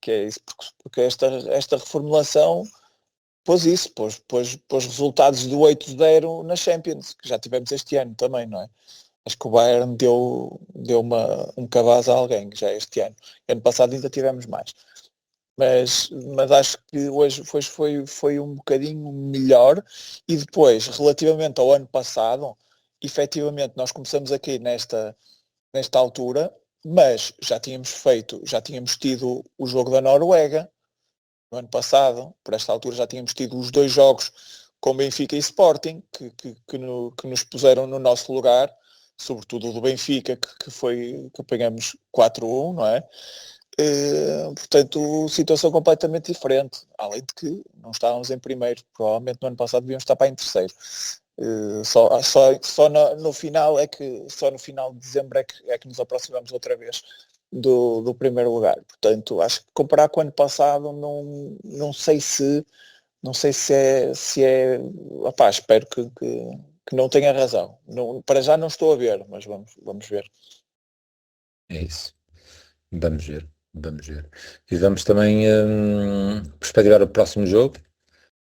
é isso, porque esta reformulação pôs isso, pôs resultados do 8-0 na Champions, que já tivemos este ano também, não é? Acho que o Bayern deu um cabaz a alguém, já este ano. Ano passado ainda tivemos mais. Mas acho que hoje foi um bocadinho melhor. E depois, relativamente ao ano passado, efetivamente nós começamos aqui nesta altura, mas já tínhamos tido o jogo da Noruega no ano passado. Por esta altura já tínhamos tido os 2 jogos com Benfica e Sporting que nos puseram no nosso lugar, sobretudo o do Benfica que pegamos 4-1, não é? Portanto, situação completamente diferente, além de que não estávamos em primeiro, provavelmente no ano passado devíamos estar para em terceiro. Só no final só no final de dezembro é que nos aproximamos outra vez do primeiro lugar. Portanto, acho que comparar com o ano passado não sei se é espero que não tenha razão. Para já não estou a ver, mas vamos ver. É isso. Vamos ver. E vamos também perspectivar o próximo jogo,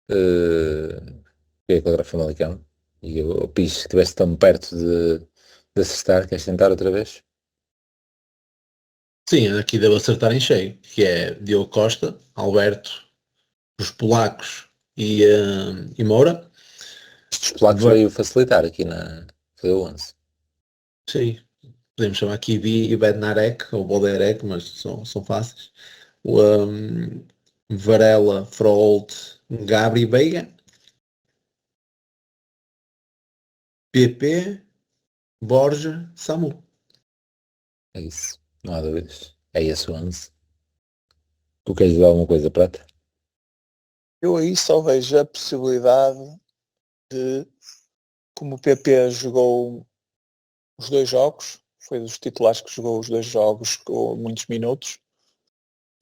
que é contra o Famalicão. E o Pis, que estiveste tão perto de acertar, queres tentar outra vez? Sim, aqui devo acertar em cheio, que é Diogo Costa, Alberto, os polacos e Moura. Os polacos veio facilitar aqui foi o 11. Sim, podemos chamar aqui e Bednarek ou Boderek, mas são fáceis. Varela, Froholt, Gabri, Veiga, PP, Borja, Samu. É isso, não há dúvidas. É esse o 11. Tu queres dizer alguma coisa, Prata? Eu aí só vejo a possibilidade de, como o PP jogou os 2 jogos, foi dos titulares que jogou os 2 jogos com muitos minutos,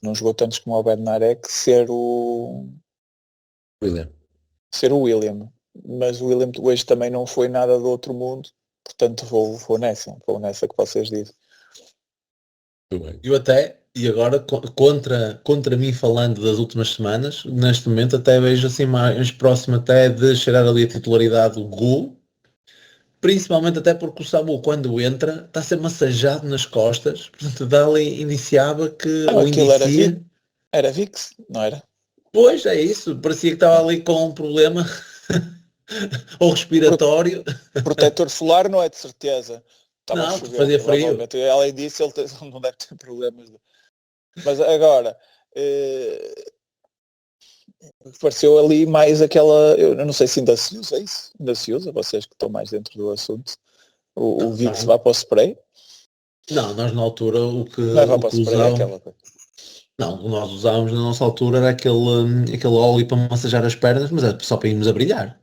não jogou tantos como o Bednarek, ser o William. Mas o William hoje também não foi nada do outro mundo, portanto vou nessa que vocês dizem. Eu até, e agora contra mim falando das últimas semanas, neste momento até vejo assim mais próximo até de cheirar ali a titularidade do Gu, Principalmente até porque o Samu, quando entra, está a ser massageado nas costas, portanto, dali indiciava que, ou Aquilo indicia, era VIX, não era? pois é isso, parecia que estava ali com um problema ou respiratório. Protetor solar não é de certeza. Estava a Não, que chover, fazia frio. provavelmente. Além disso, ele não deve ter problemas. Mas agora, pareceu ali mais aquela. Eu não sei se ainda se usa isso. Ainda se usa, vocês que estão mais dentro do assunto. O VIX vai para o spray. Não, nós na altura Não é vai o para o que spray, é usávamos, aquela coisa. não, o que nós usávamos na nossa altura era aquele óleo para massajar as pernas, mas era só para irmos a brilhar.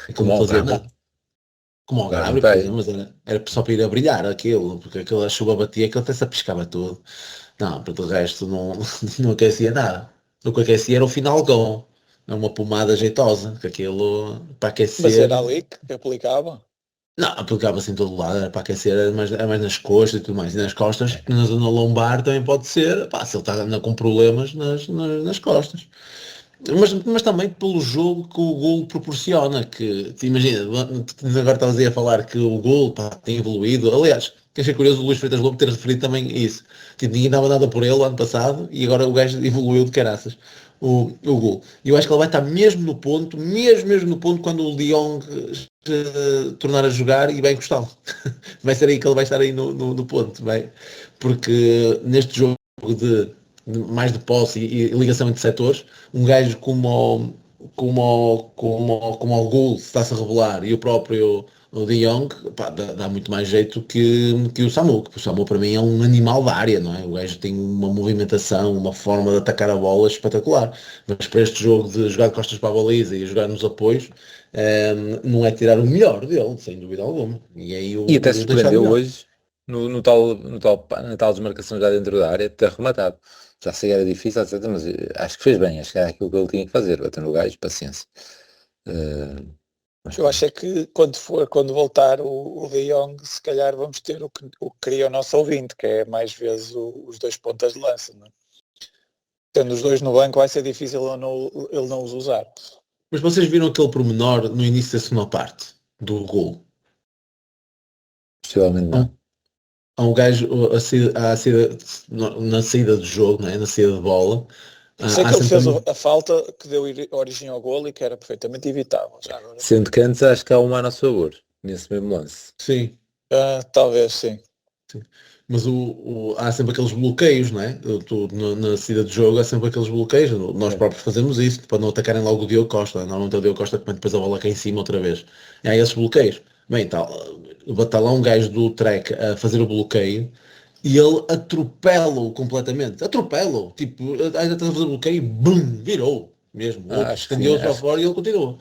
Aquilo Como não ao fazia Gabri. nada. Como ao O Gabri Gabriel, por vai. exemplo, mas era só para ir a brilhar aquilo, porque aquela chuva batia que ele até se apiscava tudo. Não, porque o resto não, não aquecia nada. O que aquecia era o final gol. É uma pomada jeitosa, que aquilo para Mas aquecer. era ali que aplicava. Não, aplicava-se em todo lado, era para aquecer, era mais nas coxas e tudo mais. E nas costas, na zona lombar também pode ser, pá, se ele está anda com problemas nas costas. Mas também pelo jogo que o golo proporciona, que te imagina, agora estavas aí a falar que o golo pá, tem evoluído. Aliás, que achei curioso o Luís Freitas Lobo ter referido também isso. Tipo, ninguém dava nada por ele o ano passado e agora o gajo evoluiu de caraças. O golo. E eu acho que ele vai estar mesmo no ponto, mesmo no ponto quando o Lyon tornar a jogar e vai encostá-lo. Vai ser aí que ele vai estar aí no ponto, vai. Porque neste jogo mais de posse e ligação entre setores, um gajo como o Gul está-se a revelar e o próprio o De Jong, pá, dá muito mais jeito que o Samu, que o Samu para mim é um animal da área, não é? O gajo tem uma movimentação, uma forma de atacar a bola espetacular, mas para este jogo de jogar de costas para a baliza e jogar nos apoios, não é tirar o melhor dele, sem dúvida alguma, e aí E até o deixar surpreendeu melhor. hoje na tal desmarcação já dentro da área, ter rematado. Já sei que era difícil, etc, mas acho que fez bem, acho que era aquilo que ele tinha que fazer, bater no gajo, paciência. Mas Eu acho é que quando voltar o De Jong, se calhar vamos ter o que queria o nosso ouvinte, que é mais vezes os dois pontas de lança, não é? Tendo os dois no banco vai ser difícil ele não os usar. Mas vocês viram aquele pormenor no início da segunda parte do gol? possivelmente não. Há um gajo na saída do jogo, né? Na saída de bola. Sei Há que ele sempre fez a falta que deu origem ao golo e que era perfeitamente evitável. Já agora. Sendo que antes acho que há um a nosso favor, nesse mesmo lance. sim, Talvez sim. mas há sempre aqueles bloqueios, né? Na saída do jogo há sempre aqueles bloqueios. Nós próprios fazemos isso para não atacarem logo o Diogo Costa. Normalmente é o Diogo Costa que põe depois a bola cá em cima outra vez. E há esses bloqueios. Bem, está lá um gajo do Trek a fazer o bloqueio e ele atropela-o completamente. Atropela-o. Tipo, ainda está a fazer o bloqueio e bum, virou mesmo. O outro Acho que sim, estendeu-se para fora e ele continuou.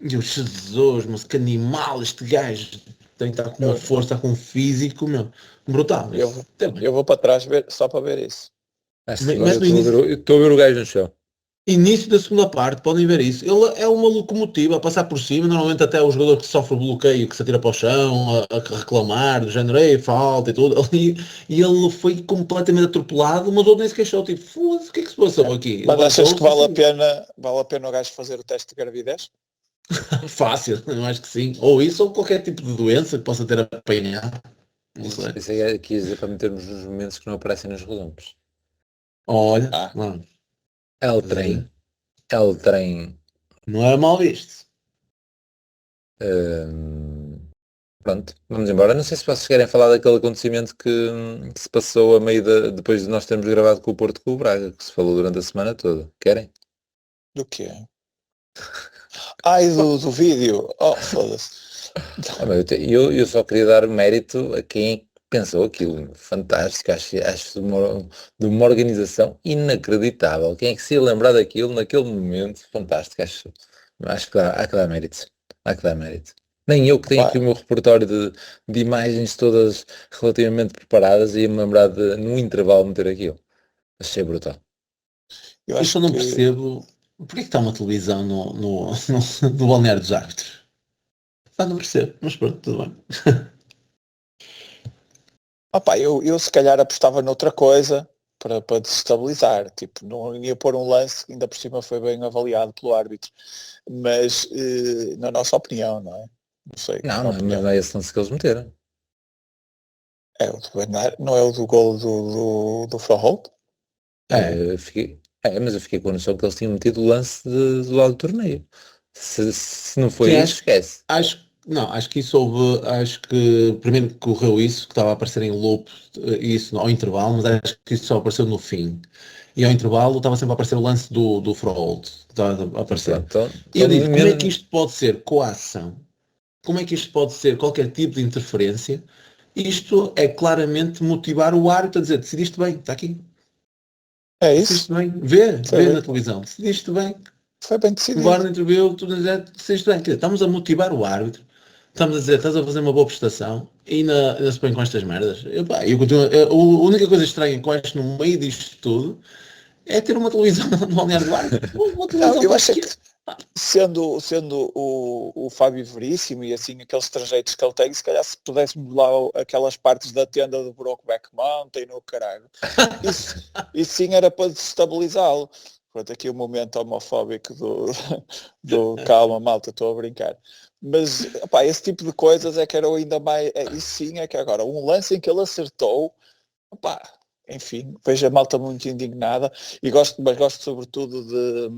E eu, Jesus, mas que animal este gajo. Tem que estar com uma força, com um físico, meu, brutal. Eu vou para trás só para ver isso. acho que sim. Mas Mas eu no estou a ver o gajo no chão. início da segunda parte, podem ver isso. Ele é uma locomotiva a passar por cima, normalmente até o jogador que sofre bloqueio, que se atira para o chão, a reclamar, do género, ei, falta e tudo, e ele foi completamente atropelado, mas o outro nem se queixou, tipo, foda-se, o que é que se passou aqui? Mas achas que Levantou-se vale a pena o gajo fazer o teste de gravidez? fácil, eu acho que sim. Ou isso, ou qualquer tipo de doença que possa ter apanhado. Não sei. Isso é que ia dizer para metermos nos momentos que não aparecem nos resumes. Olha, Ah, mano, É o trem. É o trem. não era mal visto. Pronto, vamos embora. Não sei se vocês querem falar daquele acontecimento que se passou a meio depois de nós termos gravado com o Porto com o Braga, que se falou durante a semana toda. Querem? do quê? Ai, do vídeo. Oh, foda-se. Mas eu só queria dar mérito a quem pensou aquilo. Fantástico. Acho de uma organização inacreditável. Quem é que se ia lembrar daquilo naquele momento? Fantástico. Acho que há que dar mérito. Há que dar mérito. Nem eu que tenho aqui o meu repertório de imagens todas relativamente preparadas ia-me lembrar de, num intervalo, meter aquilo. Achei brutal. Eu Eu acho só não que percebo porque é que está uma televisão no balneário dos árbitros. Não percebo, mas pronto, tudo bem. eu se calhar apostava noutra coisa para desestabilizar. Tipo, não ia pôr um lance que ainda por cima foi bem avaliado pelo árbitro. Mas na nossa opinião, não é? Não sei. Não, mas não é esse lance que eles meteram. É o do Bernard, não é o do gol do Froholt? Mas eu fiquei com a noção que eles tinham metido o lance do lado do torneio. Se não foi Sim, isso, esquece. Acho que isso acho que primeiro correu isso, que estava a aparecer em loop, isso ao intervalo, mas acho que isso só apareceu no fim. E ao intervalo estava sempre a aparecer o lance do Froholt, que estava a aparecer. Então, E eu digo, como é que isto pode ser coação? Como é que isto pode ser qualquer tipo de interferência? Isto é claramente motivar o árbitro a dizer, decidiste bem, está aqui. É isso? Decidiste bem, vê bem. na televisão, decidiste bem. Foi bem decidido. O árbitro viu, tu decidiste bem. Quer dizer, estamos a motivar o árbitro, estamos a dizer, estás a fazer uma boa prestação e ainda se põe com estas merdas. Eu continuo, a única coisa estranha que eu acho no meio disto tudo é ter uma televisão no balneário do árbitro. Uma televisão Não, eu acho que sendo o Fábio Veríssimo e assim aqueles trajetos que ele tem, se calhar se pudéssemos lá aquelas partes da tenda do Brokeback Mountain no caralho, isso sim era para desestabilizá-lo. Pronto, aqui o momento homofóbico do calma malta, estou a brincar. Mas opá, esse tipo de coisas é que era ainda mais, isso sim é que agora um lance em que ele acertou, opá, enfim, vejo a malta muito indignada mas gosto sobretudo de...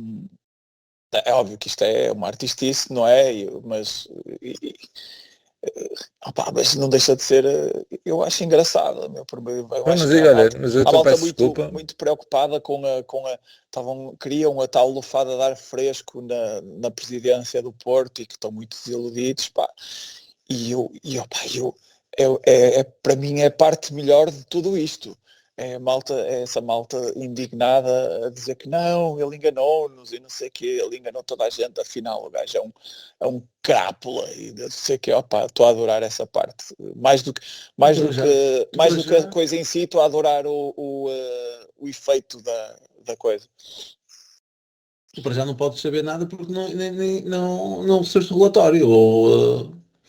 É óbvio que isto é uma artistice, não é? Mas não deixa de ser, eu acho engraçado. Mas eu a malta muito preocupada queriam a tal lufada de ar fresco na presidência do Porto e que estão muito desiludidos, pá. Para mim é parte melhor de tudo isto. É essa malta indignada a dizer que não, ele enganou-nos e não sei o quê, ele enganou toda a gente, afinal o gajo é um crápula e não sei o quê, estou a adorar essa parte. Mais do que a coisa em si, estou a adorar o efeito da coisa. Tu para já não podes saber nada porque não recebeste relatório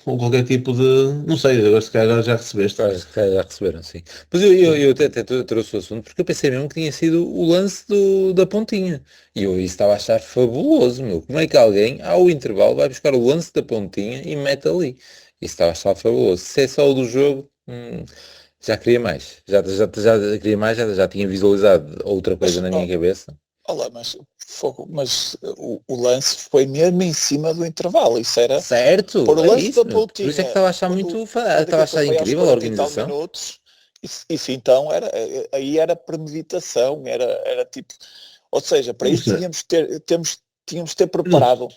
ou qualquer tipo de... Não sei, agora já recebeste. Já receberam, sim. Mas eu até trouxe o assunto porque eu pensei mesmo que tinha sido o lance da pontinha. E eu isso estava a achar fabuloso, meu. Como é que alguém, ao intervalo, vai buscar o lance da pontinha e mete ali? Isso estava a achar fabuloso. Se é só o do jogo, já queria mais. Já queria mais, já tinha visualizado outra coisa na minha cabeça. Olá, mas o lance foi mesmo em cima do intervalo, isso era certo, por o lance isso, da pontinha. Por isso é que estava a achar estava a achar incrível a organização. Isso então aí era premeditação, era tipo, ou seja, para isso tínhamos de ter preparado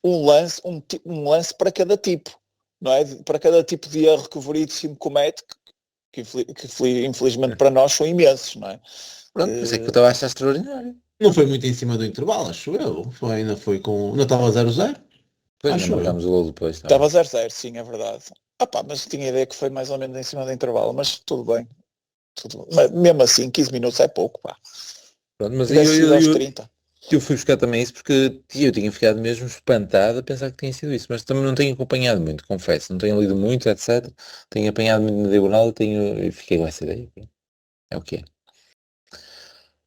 um lance para cada tipo, não é? Para cada tipo de erro que o Veríssimo comete, que infelizmente para nós são imensos, não é? Pronto, por isso é que eu estava a achar extraordinário. Não foi muito em cima do intervalo, acho eu. Ainda foi com... Não estava 0-0? Pois não marcámos o gol depois. Estava 0-0, sim, é verdade. Mas tinha ideia que foi mais ou menos em cima do intervalo, mas tudo bem. Mas, mesmo assim, 15 minutos é pouco, pá. Pronto, mas eu fui buscar também isso porque eu tinha ficado mesmo espantado a pensar que tinha sido isso, mas também não tenho acompanhado muito, confesso. Não tenho lido muito, etc. Tenho apanhado muito na diagonal e fiquei com essa ideia. É o que é.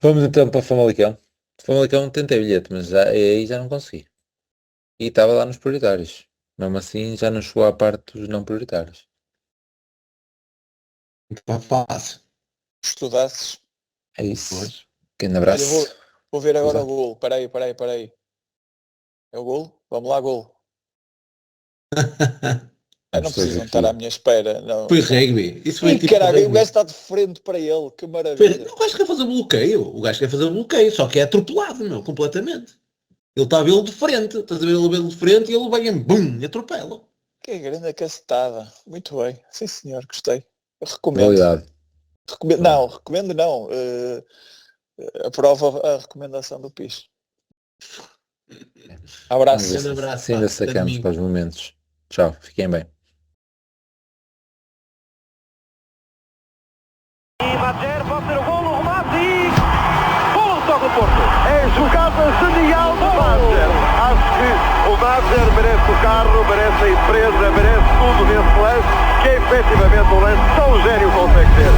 Vamos então para Famalicão. Famalicão tentei bilhete, mas aí já não consegui. E estava lá nos prioritários. Mesmo assim já não chegou à parte dos não prioritários. Está fácil. Estudasses. É isso. Grande abraço. Olha, vou ver agora o golo. Peraí. É o golo? Vamos lá, golo. Não precisam estar à minha espera. Não. Foi rugby. Isso foi tipo caralho, o gajo está de frente para ele. Que maravilha. O gajo quer fazer bloqueio. Só que é atropelado, meu, completamente. Ele está a vê-lo de frente. Estás a ver ele de frente e ele vai em bum e atropela. Que grande cacetada. Muito bem. Sim, senhor. Gostei. Recomendo. Recomendo não. Aprova a recomendação do Pis. Abraço. Abraço. Ainda sacamos para os momentos. Tchau. Fiquem bem. E Madjer pode ter o golo, o remate e... Golo só do Porto. É jogada genial do Madjer. Acho que o Madjer merece o carro, merece a empresa, merece tudo nesse lance, que é efetivamente um lance tão gênio consegue ter.